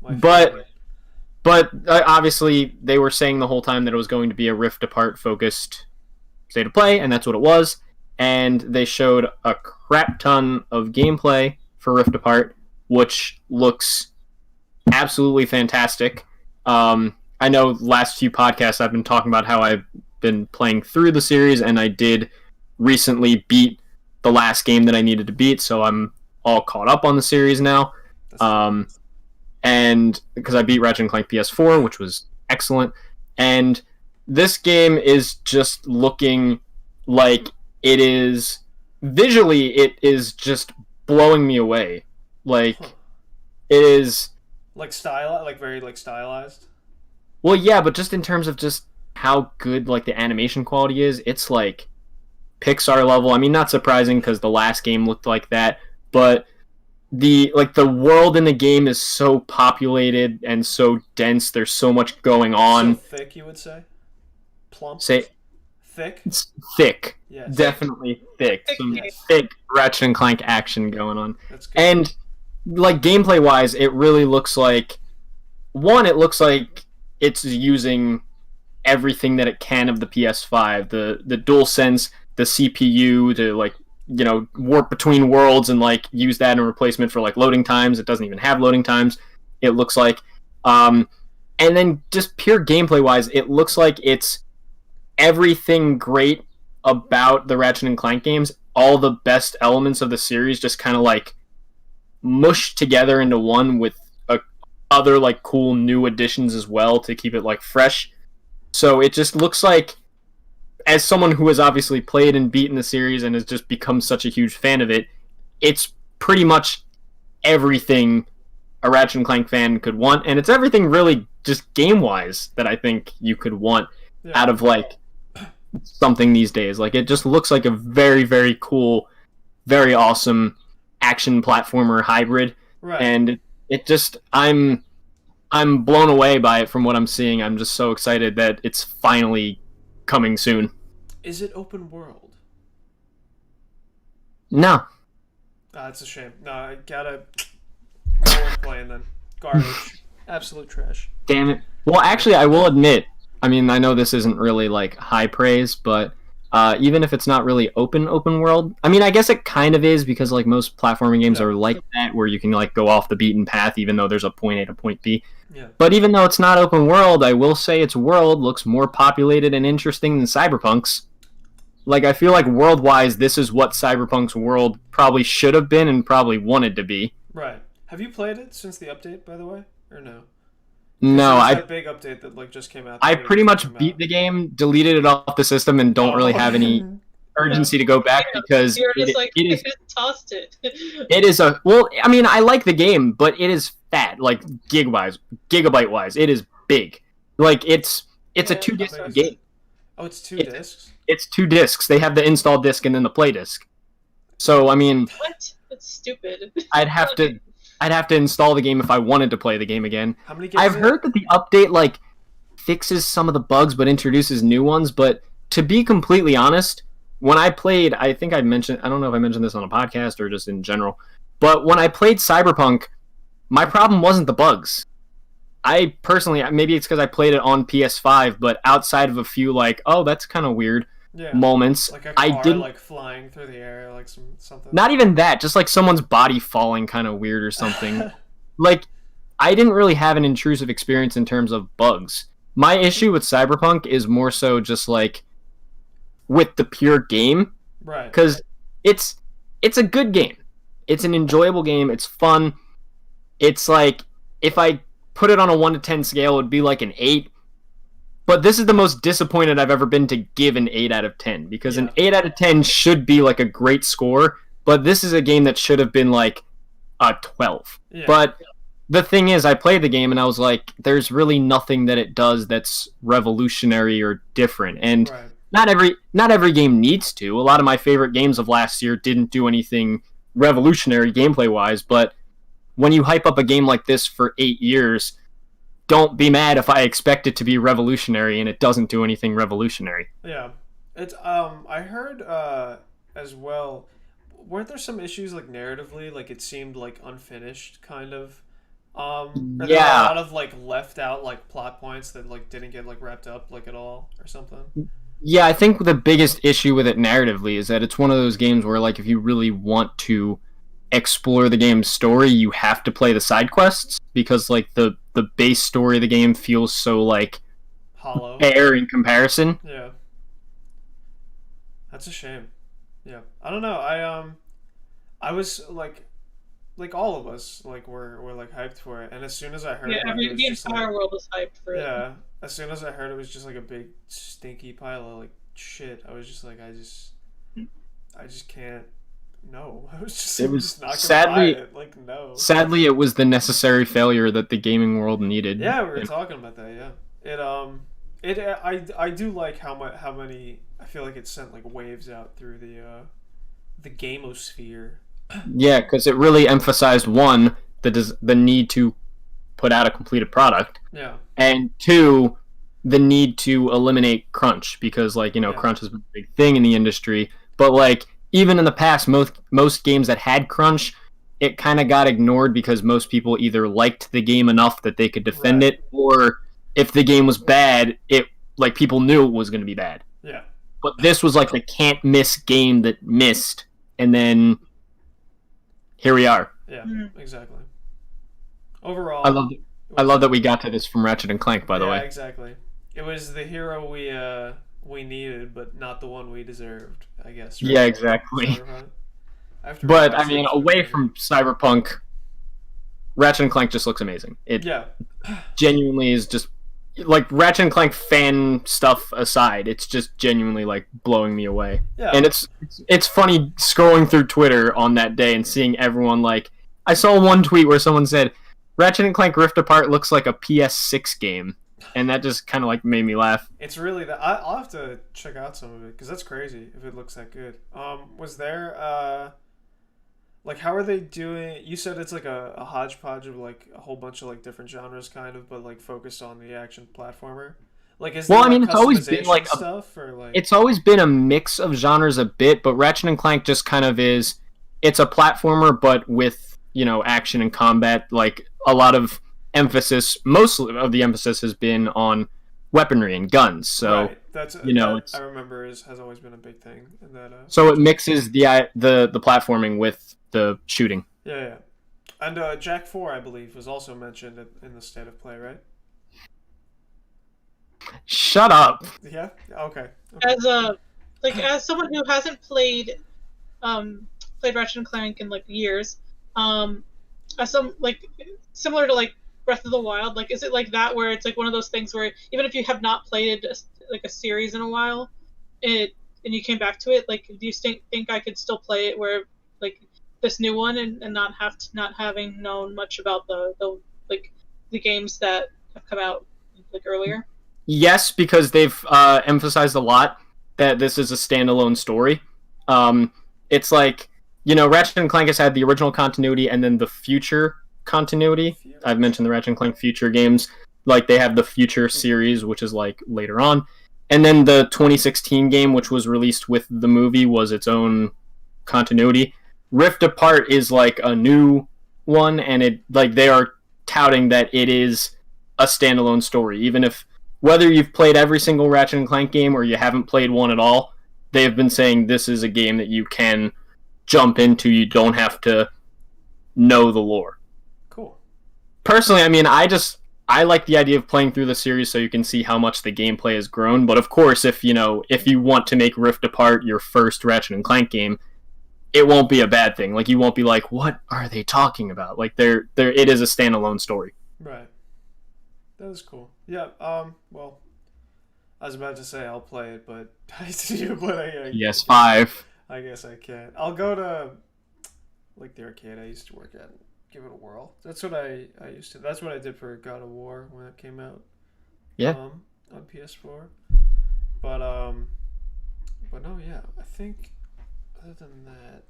My But favorite. But obviously, they were saying the whole time that it was going to be a Rift Apart focused state of play, and that's what it was. And they showed a crap ton of gameplay for Rift Apart, which looks absolutely fantastic. I know last few podcasts I've been talking about how I've been playing through the series, and I did recently beat the last game that I needed to beat, so I'm all caught up on the series now. And because I beat Ratchet and Clank PS4, which was excellent. And this game is just looking like it is... Visually, it is just blowing me away. Like, it is... Like very stylized? Well, yeah, but just in terms of just how good, like, the animation quality is, it's, like, Pixar level. I mean, not surprising, because the last game looked like that, but... the world in the game is so populated and so dense. There's so much going on. So thick, you would say? Plump? Thick? It's thick. Yeah, definitely thick. Some thick Ratchet and Clank action going on. That's good. And like gameplay wise, it really looks like it looks like it's using everything that it can of the PS5. The DualSense, the CPU to like warp between worlds and like use that in replacement for like loading times. It doesn't even have loading times, it looks like. And then just pure gameplay wise, it looks like it's everything great about the Ratchet and Clank games. All the best elements of the series just kind of like mushed together into one with other like cool new additions as well to keep it like fresh. So it just looks like, as someone who has obviously played and beaten the series and has just become such a huge fan of it, it's pretty much everything a Ratchet and Clank fan could want, and it's everything really just game-wise that I think you could want out of like something these days. Like, it just looks like a very, very cool, very awesome action platformer hybrid, right. And it just I'm blown away by it from what I'm seeing. I'm just so excited that it's finally coming soon. Is it open world? No. That's a shame. No, I gotta... No one playing then. Garbage. Absolute trash. Damn it. Well, actually, I will admit, I mean, I know this isn't really, like, high praise, but even if it's not really open world, I mean, I guess it kind of is, because, like, most platforming games are like that, where you can, like, go off the beaten path, even though there's a point A to point B. Yeah. But even though it's not open world, I will say its world looks more populated and interesting than Cyberpunk's. Like, I feel like world-wise, this is what Cyberpunk's world probably should have been and probably wanted to be. Right. Have you played it since the update, by the way? Or no? No, that big update that like just came out. I pretty much beat the game, deleted it off the system, and don't really have any urgency to go back because You're just like, it is tossed it. It is well, I mean, I like the game, but it is fat, like gigabyte wise. It is big. Like it's a 2-disc game. Oh, it's 2 discs? It's 2 discs. They have the install disc and then the play disc. So I mean, what? That's stupid. I'd have to install the game if I wanted to play the game again. How many games? I've heard that the update like fixes some of the bugs but introduces new ones, but to be completely honest, when I played, I think I don't know if I mentioned this on a podcast or just in general, but when I played Cyberpunk, my problem wasn't the bugs. I personally, maybe it's because I played it on PS5, but outside of a few like, oh, that's kind of weird moments, like a car, I didn't like flying through the air, like something. Not even that, just like someone's body falling kind of weird or something. Like, I didn't really have an intrusive experience in terms of bugs. My issue with Cyberpunk is more so just like with the pure game, right? Because it's a good game. It's an enjoyable game. It's fun. It's like, if I put it on a 1 to 10 scale, it would be like an 8. But this is the most disappointed I've ever been to give an 8 out of 10, because an 8 out of 10 should be like a great score, but this is a game that should have been like a 12. Yeah. But the thing is, I played the game and I was like, there's really nothing that it does that's revolutionary or different. And not every game needs to. A lot of my favorite games of last year didn't do anything revolutionary gameplay-wise, but when you hype up a game like this for 8 years, don't be mad if I expect it to be revolutionary and it doesn't do anything revolutionary. Yeah. It's I heard as well. Weren't there some issues like narratively? Like it seemed like unfinished, kind of. Or there were a Yeah, lot of like left out like plot points that like didn't get like wrapped up like at all or something. yeah. I think the biggest issue with it narratively is that it's one of those games where, like, if you really want to explore the game's story, you have to play the side quests because, like, the base story of the game feels so like Hollow. bare in comparison. Yeah, that's a shame. Yeah, I don't know. I was like all of us like were like hyped for it, and as soon as I heard Yeah, like it was the just like entire world is hyped for it. yeah, as soon as I heard it was just like a big stinky pile of like shit, I was just like I just can't. No, I was just, It I'm was just not gonna buy sadly, it. Like no. sadly, it was the necessary failure that the gaming world needed. Yeah, we were And talking about that. Yeah, it I do like how many I feel like it sent like waves out through the gamosphere. yeah, because it really emphasized one, the need to put out a completed product, Yeah, and two, the need to eliminate crunch because, like, yeah, crunch has been a big thing in the industry. But, like, even in the past, most games that had crunch, it kind of got ignored because most people either liked the game enough that they could defend right. it, or if the game was bad, it, like, people knew it was going to be bad. Yeah, But this was like the can't miss game that missed, and then here we are. yeah, Mm. exactly. I Overall, love it I was love that we got to this from Ratchet and Clank, by the yeah, way. exactly. It was the hero we needed, but not the one we deserved. I guess. Right? Yeah, exactly. Cyberpunk. I have to But I rewatch mean, this away movie. from Cyberpunk, Ratchet and Clank just looks amazing. It Yeah, genuinely is just like Ratchet and Clank fan stuff aside, it's just genuinely like blowing me away. yeah. And it's funny scrolling through Twitter on that day and seeing everyone like I saw one tweet where someone said Ratchet and Clank Rift Apart looks like a PS6 game, and that just kind of like made me laugh. It's really that. I'll have to check out some of it because that's crazy if it looks that good. Was there like how are they doing? You said it's like a hodgepodge of like a whole bunch of like different genres, kind of, but like focused on the action platformer. Like, is there Well, I like mean, it's always been customization like stuff or like? it's always been a mix of genres a bit, but Ratchet and Clank just kind of is. It's a platformer, but with action and combat. Like a lot of emphasis, most of the emphasis has been on weaponry and guns. So Right. That's that it's I remember has always been a big thing in that. so it mixes the platforming with the shooting. Yeah, yeah. And Jack 4, I believe, was also mentioned in the state of play, right? Shut up. Yeah. Okay. As a as someone who hasn't played Ratchet and Clank in like years, as some like similar to like Breath of the Wild, like is it like that where it's like one of those things where even if you have not played like a series in a while, it and you came back to it, like do you think I could still play it where like this new one and not having known much about the like the games that have come out like earlier? Yes, because they've emphasized a lot that this is a standalone story. It's like Ratchet and Clank has had the original continuity and then the future continuity. I've mentioned the Ratchet and Clank future games. Like they have the future series, which is like later on, and then the 2016 game, which was released with the movie, was its own continuity. Rift Apart is like a new one, and it like they are touting that it is a standalone story, even if whether you've played every single Ratchet and Clank game or you haven't played one at all, they have been saying this is a game that you can jump into. You don't have to know the lore. Cool. Personally, I mean, I like the idea of playing through the series so you can see how much the gameplay has grown. But of course, if you want to make Rift Apart your first Ratchet and Clank game, it won't be a bad thing. Like you won't be like, what are they talking about? Like it is a standalone story. Right. That is cool. Yeah. Well, I was about to say I'll play it, but PS5. I guess I can't. I'll go to like the arcade I used to work at and give it a whirl. That's what I used to. That's what I did for God of War when it came out. Yeah. On PS4. But no, yeah. I think other than that,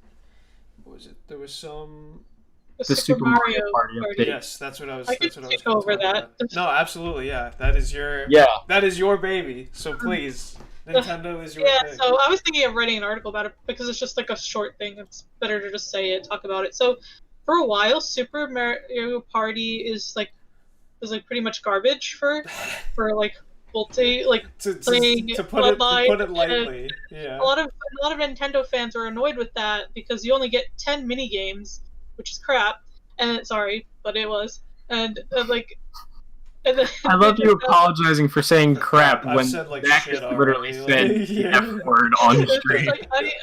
what was it? There was some. The Super Mario Party update. Yes, that's what I was. I That's could what I was take gonna over talk that. about. No, absolutely, yeah. That is your. Yeah. That is your baby. So please, Nintendo is your pick. So I was thinking of writing an article about it because it's just like a short thing. It's better to just say it, talk about it. So for a while, Super Mario Party is pretty much garbage for like playing to put it lightly. Yeah. A lot of Nintendo fans are annoyed with that because you only get 10 mini games, which is crap. And sorry, but it was. And I love you apologizing for saying crap I've when said, like, Zach shit just literally already. said the F word on the stream.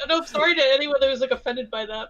I'm sorry to anyone that was like offended by that.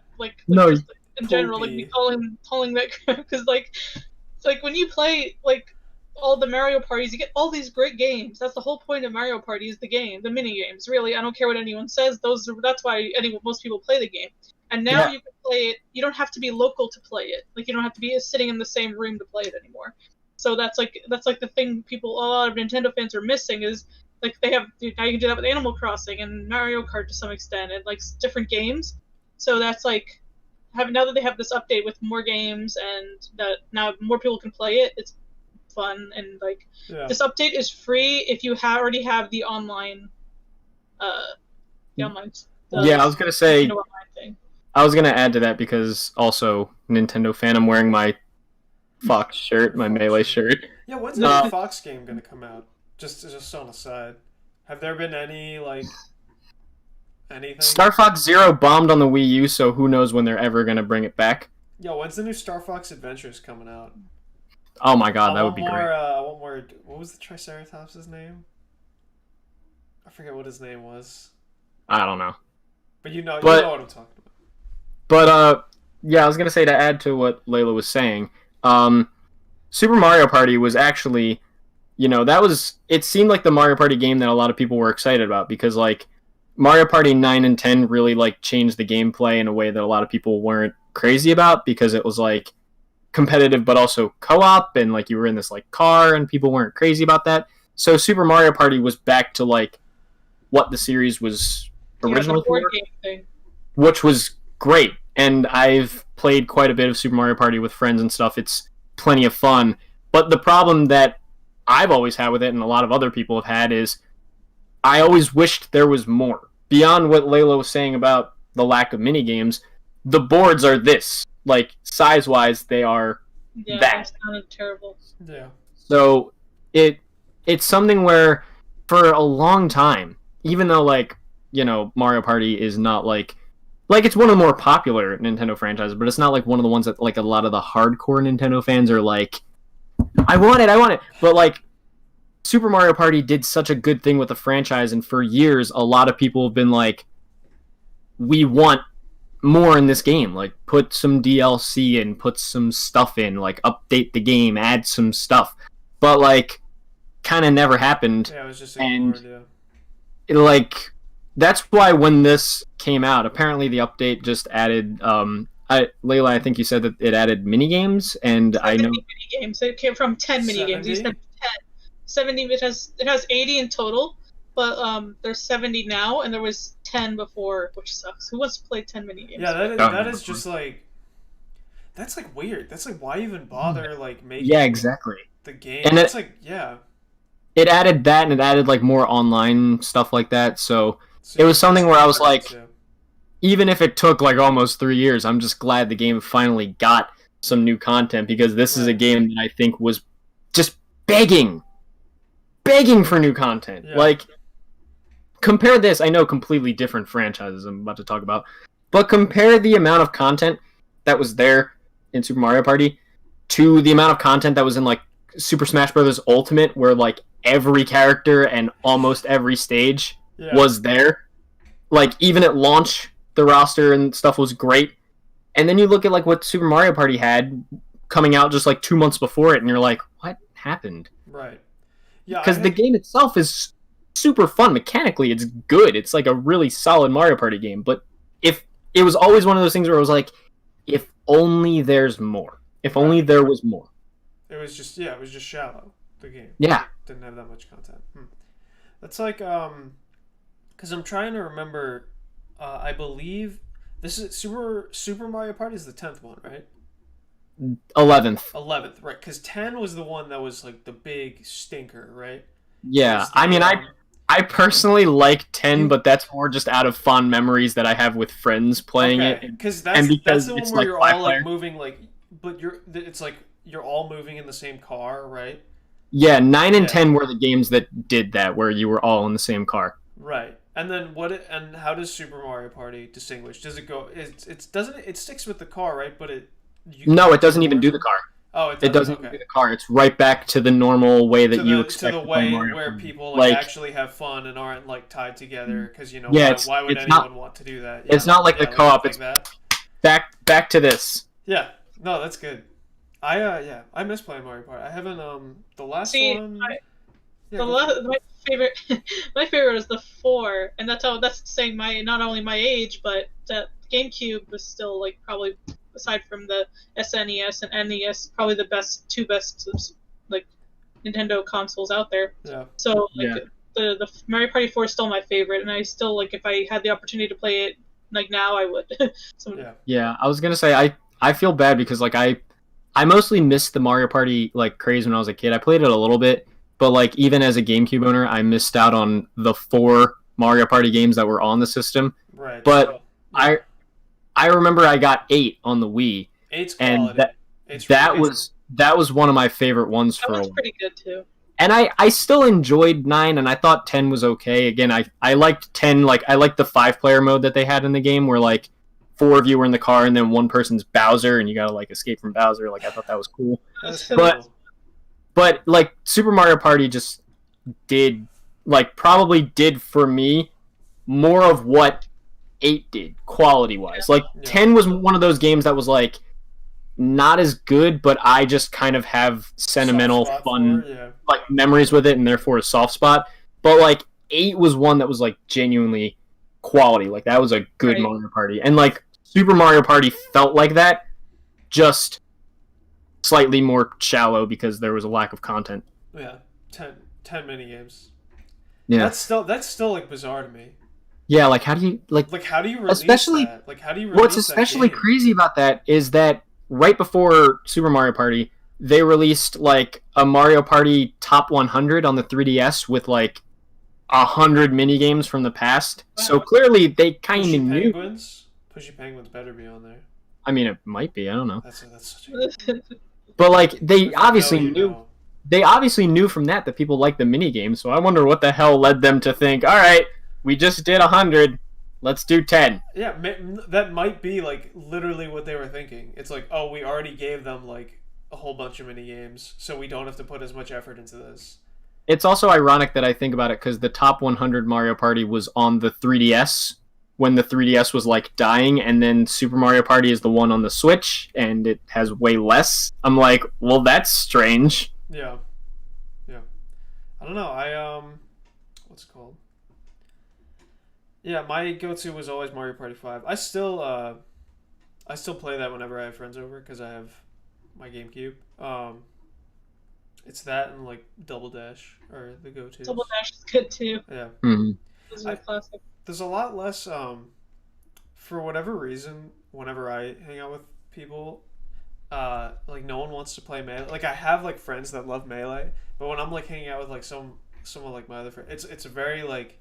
No, just, in general, like me calling that crap because it's like when you play like all the Mario parties, you get all these great games. That's the whole point of Mario Party is the mini games. Really, I don't care what anyone says. That's why most people play the game. And now you can play it. You don't have to be local to play it. Like you don't have to be sitting in the same room to play it anymore. So that's like the thing a lot of Nintendo fans are missing is like now you can do that with Animal Crossing and Mario Kart to some extent and like different games. So that's like now that they have this update with more games and that now more people can play it, it's fun and like this update is free if you already have the online I was gonna say I was gonna add to that because also Nintendo fan, I'm wearing my Fox shirt, my Melee shirt. Yeah, when's the new Fox game gonna come out? Just on the side, have there been any anything? Star Fox Zero bombed on the Wii U, so who knows when they're ever gonna bring it back? Yeah, when's the new Star Fox Adventures coming out? Oh my god, that would be great. One more. What was the Triceratops' name? I forget what his name was. I don't know. But you know what I'm talking about. But yeah, I was gonna say to add to what Layla was saying. Super Mario Party was actually, it seemed like the Mario Party game that a lot of people were excited about because like Mario Party 9 and 10 really like changed the gameplay in a way that a lot of people weren't crazy about because it was like competitive but also co-op and like you were in this like car and people weren't crazy about that. So Super Mario Party was back to like what the series was originally for, which was great. And I've played quite a bit of Super Mario Party with friends and stuff. It's plenty of fun. But the problem that I've always had with it and a lot of other people have had is I always wished there was more. Beyond what Layla was saying about the lack of minigames, the boards are this. Like, size-wise, they are that. That's kind of terrible. Yeah. So, it's something where, for a long time, even though, like, Mario Party is not, like, it's one of the more popular Nintendo franchises, but it's not, like, one of the ones that, like, a lot of the hardcore Nintendo fans are like, I want it. But, like, Super Mario Party did such a good thing with the franchise, and for years, a lot of people have been like, we want more in this game. Like, put some DLC in, put some stuff in, like, update the game, add some stuff. But, like, kind of never happened. Yeah, it was just ignored, that's why when this came out, apparently the update just added, Layla, I think you said that it added minigames, and I know... minigames. It came from 10 minigames. You said 10. 70, it has 80 in total, but there's 70 now, and there was 10 before, which sucks. Who wants to play 10 minigames? Yeah, that is just like... That's, like, weird. That's, like, why even bother, like, making... Yeah, exactly. The game. And it's like, yeah. It added that, and it added, like, more online stuff like that, so it was something where I was like, even if it took, like, almost 3 years, I'm just glad the game finally got some new content, because this is a game that I think was just begging for new content. Yeah. Like, compare this, I know completely different franchises I'm about to talk about, but compare the amount of content that was there in Super Mario Party to the amount of content that was in, like, Super Smash Bros. Ultimate, where, like, every character and almost every stage was there. Like, even at launch, the roster and stuff was great. And then you look at, like, what Super Mario Party had coming out just, like, 2 months before it, and you're like, what happened? Right. Yeah. Because the game itself is super fun. Mechanically, it's good. It's, like, a really solid Mario Party game. But if it was always one of those things where it was like, if only there's more. If only there was more. It was just shallow, the game. Yeah. It didn't have that much content. That's like, because I'm trying to remember, I believe this is Super Mario Party is the 10th one, right? 11th, right? Because 10 was the one that was like the big stinker, right? Yeah, The, I mean, I personally like 10, but that's more just out of fond memories that I have with friends playing it, because and that's because the one it's where like you're five all like player. moving like, but it's like you're all moving in the same car, right? Yeah, 9 and Yeah. 10 were the games that did that, where you were all in the same car. Right. And then and how does Super Mario Party distinguish? Does it go? It doesn't. It sticks with the car, right? But you can No, it like do doesn't even more do the things. car. Oh, it It doesn't. doesn't even Okay. do the car. It's right back to the normal way that you To expect the to play way Mario where Party. people like Like, actually have fun and aren't like tied together because yeah, why would it's not anyone want to do that? it's Yeah, not like the yeah, co-op. like It's that. back to this. Yeah, no, that's good. I miss playing Mario Party. I haven't the last See, one. Yeah, the go for it. my favorite my favorite is the 4, and that's saying my not only my age, but that GameCube was still like probably aside from the SNES and NES probably the two best like Nintendo consoles out there. Yeah, So like Yeah. the Mario Party 4 is still my favorite, and I still like if I had the opportunity to play it like now I would. So yeah, Yeah, I was gonna say I feel bad because like I mostly missed the Mario Party like craze when I was a kid. I played it a little bit, but like even as a GameCube owner, I missed out on the 4 Mario Party games that were on the system. right. But Yeah. I remember I got 8 on the Wii, Eight's and quality. Eight's really good. that was one of my favorite ones that for a one's while. pretty good too. And I still enjoyed 9, and I thought 10 was okay. Again, I liked 10, like I liked the 5 player mode that they had in the game where like 4 of you were in the car and then one person's Bowser and you gotta like escape from Bowser. Like I thought that was cool. That's But cool. but like Super Mario Party just did probably did for me more of what 8 did quality wise. Like Yeah. 10 was one of those games that was like not as good, but I just kind of have sentimental Soft spot fun for it, yeah. like memories with it and therefore a soft spot. But like 8 was one that was like genuinely quality. Like that was a good Right. Mario Party. And like Super Mario Party felt like that, just slightly more shallow because there was a lack of content. Yeah. 10 mini games. Yeah. That's still like bizarre to me. Yeah, like how do you like Like how do you release especially that? Like how do you release what's that especially game? crazy about that is that right before Super Mario Party, they released like a Mario Party Top 100 on the 3DS with like 100 mini games from the past. So clearly they kind of Pushy knew. Penguins? Pushy Penguins better be on there. I mean, it might be. I don't know. That's such a But like they If you obviously know, you knew. know. They obviously knew from that people like the mini games. So I wonder what the hell led them to think, all right, we just did 100. Let's do 10. Yeah, that might be like literally what they were thinking. It's like, oh, we already gave them like a whole bunch of mini games, so we don't have to put as much effort into this. It's also ironic that I think about it because the top 100 Mario Party was on the 3DS when the 3DS was like dying, and then Super Mario Party is the one on the Switch, and it has way less. I'm like, well, that's strange. Yeah, yeah. I don't know. What's it called? Yeah, my go-to was always Mario Party 5. I still play that whenever I have friends over because I have my GameCube. It's that and like Double Dash are the go-tos. Double Dash is good too. Yeah. Those are classic. There's a lot less for whatever reason whenever I hang out with people like no one wants to play Melee. Like I have like friends that love Melee, but when I'm like hanging out with like someone like my other friend, it's a very like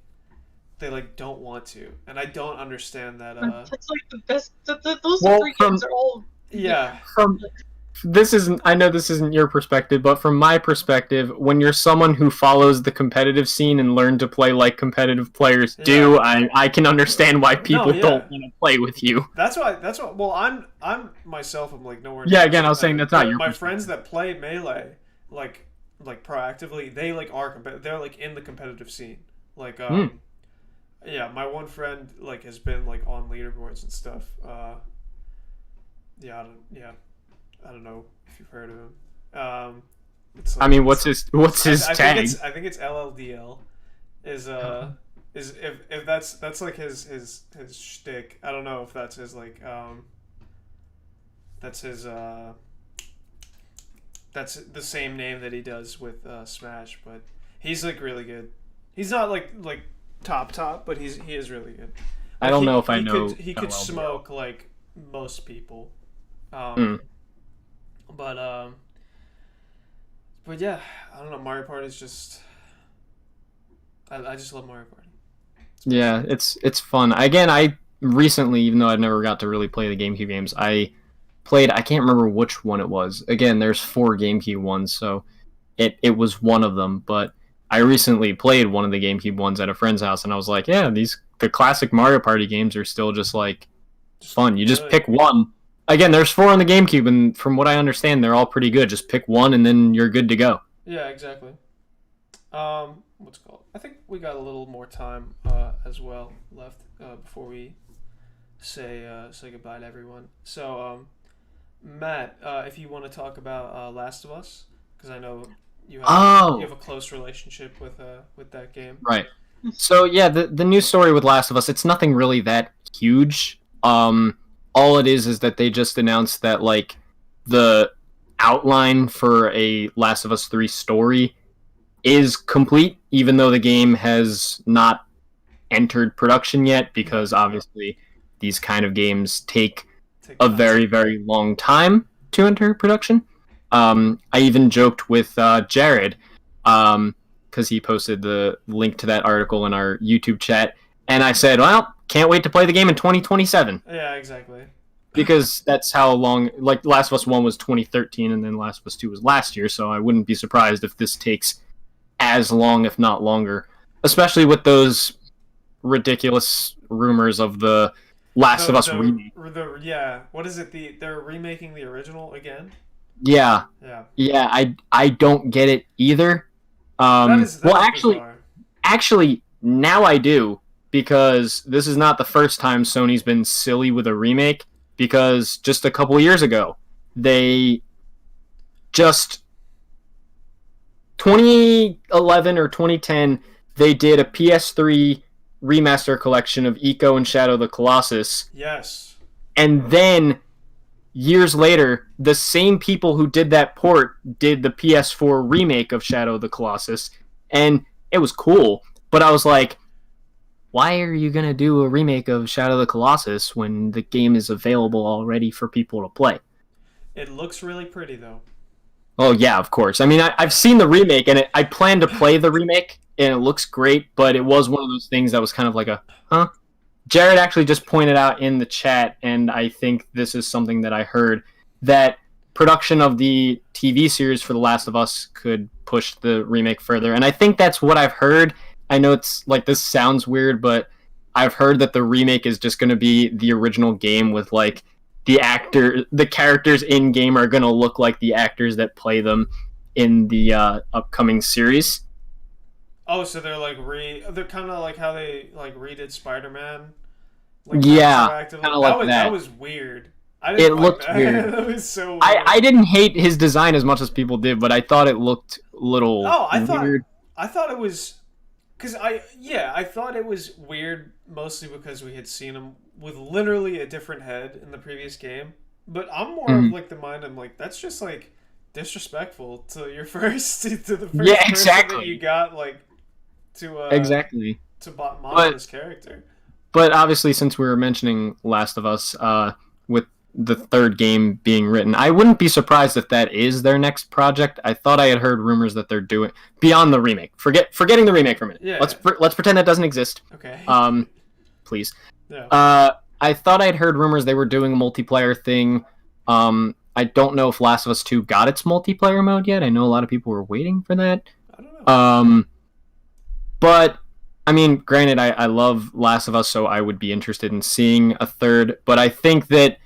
they like don't want to, and I don't understand that That's like the best. Those Well, three games are all. yeah. From I know this isn't your perspective, but from my perspective, when you're someone who follows the competitive scene and learn to play like competitive players do, I can understand why people don't want to play with you. That's why. Well, I'm myself. I'm like nowhere. Yeah, again, I was saying that's not your my perspective. friends that play Melee, like proactively, they like are they're like in the competitive scene. Like yeah, my one friend like has been like on leaderboards and stuff. I don't know if you've heard of him. It's like, I mean, what's his tag? I think it's LLDL. Is if that's like his shtick. I don't know if that's his like that's his that's the same name that he does with Smash, but he's like really good. He's not like top, but he is really good. I don't know if I know. He could smoke like most people. But yeah, I don't know. Mario Party is just I just love Mario Party. Yeah, it's fun. Again, I recently, even though I've never got to really play the GameCube games, I played. I can't remember which one it was. Again, there's 4 GameCube ones, so it was one of them. But I recently played one of the GameCube ones at a friend's house, and I was like, yeah, the classic Mario Party games are still just like fun. You just pick one. Again, there's 4 on the GameCube, and from what I understand, they're all pretty good. Just pick one, and then you're good to go. Yeah, exactly. What's it called? I think we got a little more time as well left before we say goodbye to everyone. So, Matt, if you want to talk about Last of Us, because I know you have a close relationship with that game. Right. So yeah, the news story with Last of Us, it's nothing really that huge. All it is that they just announced that like the outline for a Last of Us 3 story is complete, even though the game has not entered production yet, because obviously these kind of games take a very, very long time to enter production. I even joked with Jared, because he posted the link to that article in our YouTube chat, and I said, well, can't wait to play the game in 2027. Yeah, exactly. Because that's how long, like, Last of Us 1 was 2013, and then Last of Us 2 was last year, so I wouldn't be surprised if this takes as long, if not longer, especially with those ridiculous rumors of the Last of Us remake. Yeah, what is it? They're remaking the original again? Yeah. I don't get it either. Well, actually, now I do, because this is not the first time Sony's been silly with a remake. Because just a couple years ago, they just 2011 or 2010, they did a PS3 remaster collection of Ico and Shadow of the Colossus. Yes. And then years later, the same people who did that port did the PS4 remake of Shadow of the Colossus, and it was cool. But I was like, why are you going to do a remake of Shadow of the Colossus when the game is available already for people to play? It looks really pretty, though. Oh, yeah, of course. I mean, I've seen the remake, and I plan to play the remake, and it looks great, but it was one of those things that was kind of like a, huh? Jared actually just pointed out in the chat, and I think this is something that I heard, that production of the TV series for The Last of Us could push the remake further, and I think that's what I've heard. I know it's like, this sounds weird, but I've heard that the remake is just going to be the original game with like the characters in game are going to look like the actors that play them in the upcoming series. Oh, so they're like they're kind of like how they like redid Spider-Man. Like, yeah, kind of like that. That was weird. It looked weird. That was so weird. I didn't hate his design as much as people did, but I thought it looked a little weird. I thought it was... Because I thought it was weird mostly because we had seen him with literally a different head in the previous game. But I'm more of like the mind, I'm like, that's just like disrespectful to your first, to the first person that you got, like, to model this character. But obviously, since we were mentioning Last of Us, with the 3rd game being written, I wouldn't be surprised if that is their next project. I thought I had heard rumors that they're doing beyond the remake. Forgetting the remake for a minute. Yeah. Let's pretend that doesn't exist. Okay. Please. Yeah. I thought I'd heard rumors they were doing a multiplayer thing. I don't know if Last of Us 2 got its multiplayer mode yet. I know a lot of people were waiting for that. I don't know. But I mean, granted, I love Last of Us, so I would be interested in seeing a 3rd. But I think that,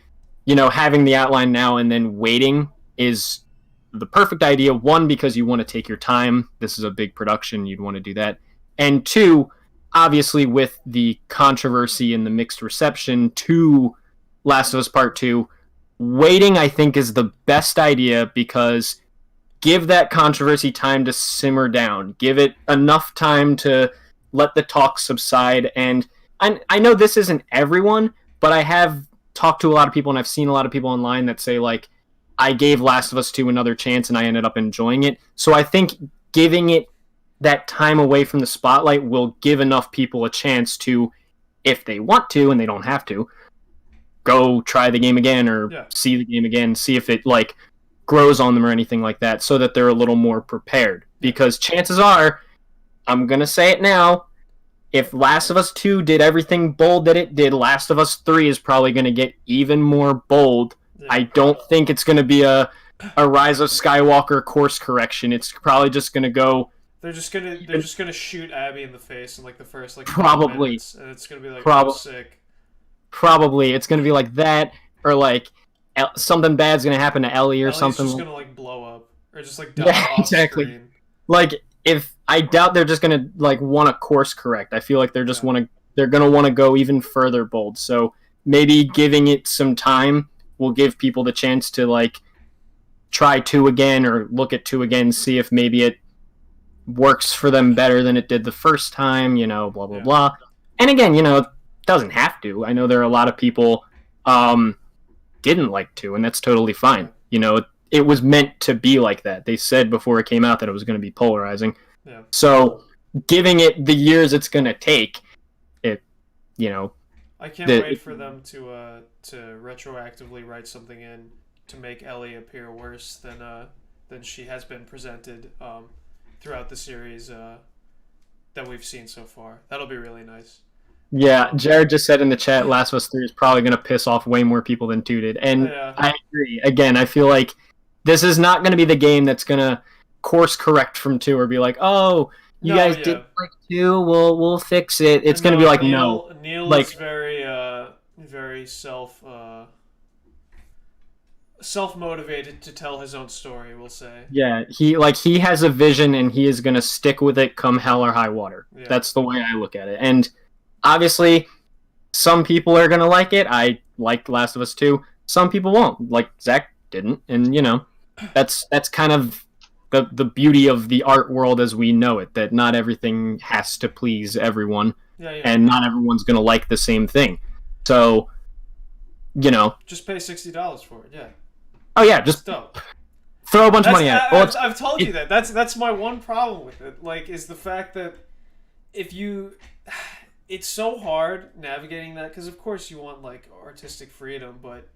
you know, having the outline now and then waiting is the perfect idea. 1, because you want to take your time. This is a big production. You'd want to do that. And 2, obviously with the controversy and the mixed reception to Last of Us Part 2, waiting, I think, is the best idea, because give that controversy time to simmer down. Give it enough time to let the talk subside. And I know this isn't everyone, but I have talked to a lot of people, and I've seen a lot of people online that say, like, I gave Last of Us 2 another chance and I ended up enjoying it. So I think giving it that time away from the spotlight will give enough people a chance to, if they want to, and they don't have to, go try the game again or see the game again, see if it, like, grows on them or anything like that, so that they're a little more prepared. Because chances are, I'm gonna say it now. If Last of Us 2 did everything bold that it did, Last of Us 3 is probably gonna get even more bold. Yeah. I don't think it's gonna be a Rise of Skywalker course correction. It's probably just gonna go. They're just gonna shoot Abby in the face in like the first like 5 Probably. minutes, and it's gonna be like Prob- oh, sick. Probably it's gonna be like that, or like something bad's gonna happen to Ellie or Ellie's something. just gonna like blow up or just like die Yeah, off exactly. screen. Like, if I doubt they're just gonna like want to course correct. I feel like they're just they're gonna want to go even further bold. So maybe giving it some time will give people the chance to like try 2 again or look at 2 again, see if maybe it works for them better than it did the first time. Blah blah blah. And again, it doesn't have to. I know there are a lot of people didn't like 2, and that's totally fine. It was meant to be like that. They said before it came out that it was going to be polarizing. Yeah. So giving it the years it's going to take, I can't wait for them to retroactively write something in to make Ellie appear worse than she has been presented throughout the series that we've seen so far. That'll be really nice. Yeah, Jared just said in the chat, Last of Us 3 is probably going to piss off way more people than 2 did. And I agree. Again, I feel like this is not going to be the game that's going to course correct from 2 or be like, oh, you guys didn't like 2, we'll fix it. It's going to be like, Neil like, is very self-motivated to tell his own story, we'll say. Yeah, he has a vision and he is going to stick with it come hell or high water. Yeah. That's the way I look at it. And obviously, some people are going to like it. I like Last of Us 2. Some people won't. Like Zach didn't. And, that's kind of the beauty of the art world as we know it, that not everything has to please everyone. Yeah. And not everyone's going to like the same thing. So, just pay $60 for it, yeah. Oh, yeah, just dope. Throw a bunch of money at it. I've told you that. That's my one problem with it, is the fact that it's so hard navigating that, because of course you want artistic freedom, but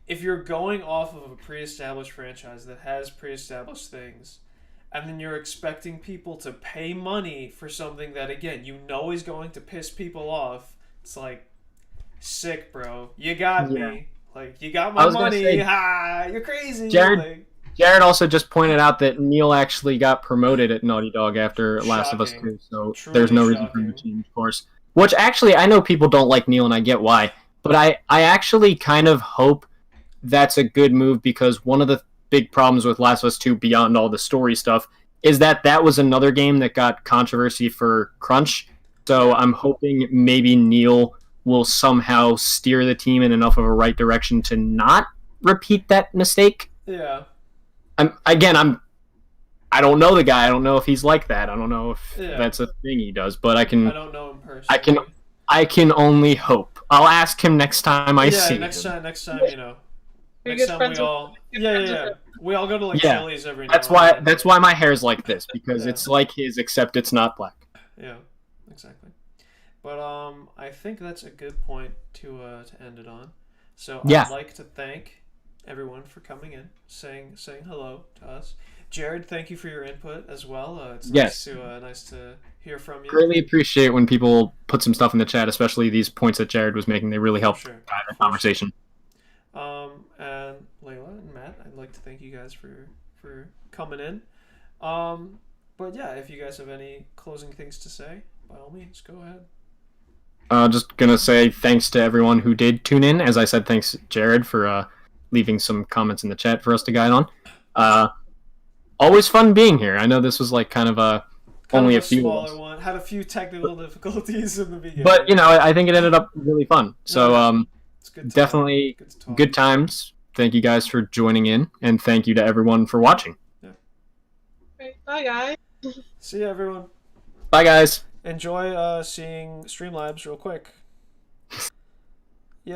if you're going off of a pre-established franchise that has pre-established things, and then you're expecting people to pay money for something that, again, is going to piss people off, it's like, sick, bro. You got me. You got my money. You're crazy. Jared also just pointed out that Neil actually got promoted at Naughty Dog after Last of Us 2, so there's no reason for him to change course. Which, actually, I know people don't like Neil, and I get why, but I actually kind of hope that's a good move, because one of the big problems with Last of Us 2, beyond all the story stuff, is that was another game that got controversy for crunch, so I'm hoping maybe Neil will somehow steer the team in enough of a right direction to not repeat that mistake. Yeah. I don't know the guy. I don't know if he's like that. I don't know if that's a thing he does, but I don't know him personally. I can only hope. I'll ask him next time I see him. Next time, Next time we all go to Chili's every night. That's why my hair's like this, because it's like his, except it's not black. Yeah, exactly. But I think that's a good point to end it on. So I'd like to thank everyone for coming in, saying hello to us. Jared, thank you for your input as well. It's nice to hear from you. Greatly appreciate when people put some stuff in the chat, especially these points that Jared was making. They really helped guide the conversation. And Layla and Matt, I'd like to thank you guys for coming in. But yeah, if you guys have any closing things to say, by all means, go ahead. Just gonna say thanks to everyone who did tune in. As I said, thanks Jared for leaving some comments in the chat for us to guide on. Always fun being here. I know this was kind of only a few smaller one. Had a few technical difficulties in the beginning, but I think it ended up really fun. So it's good definitely good times. Thank you guys for joining in, and thank you to everyone for watching. Yeah. Right, bye guys. See you, everyone. Bye guys. Enjoy seeing Streamlabs real quick. Yay.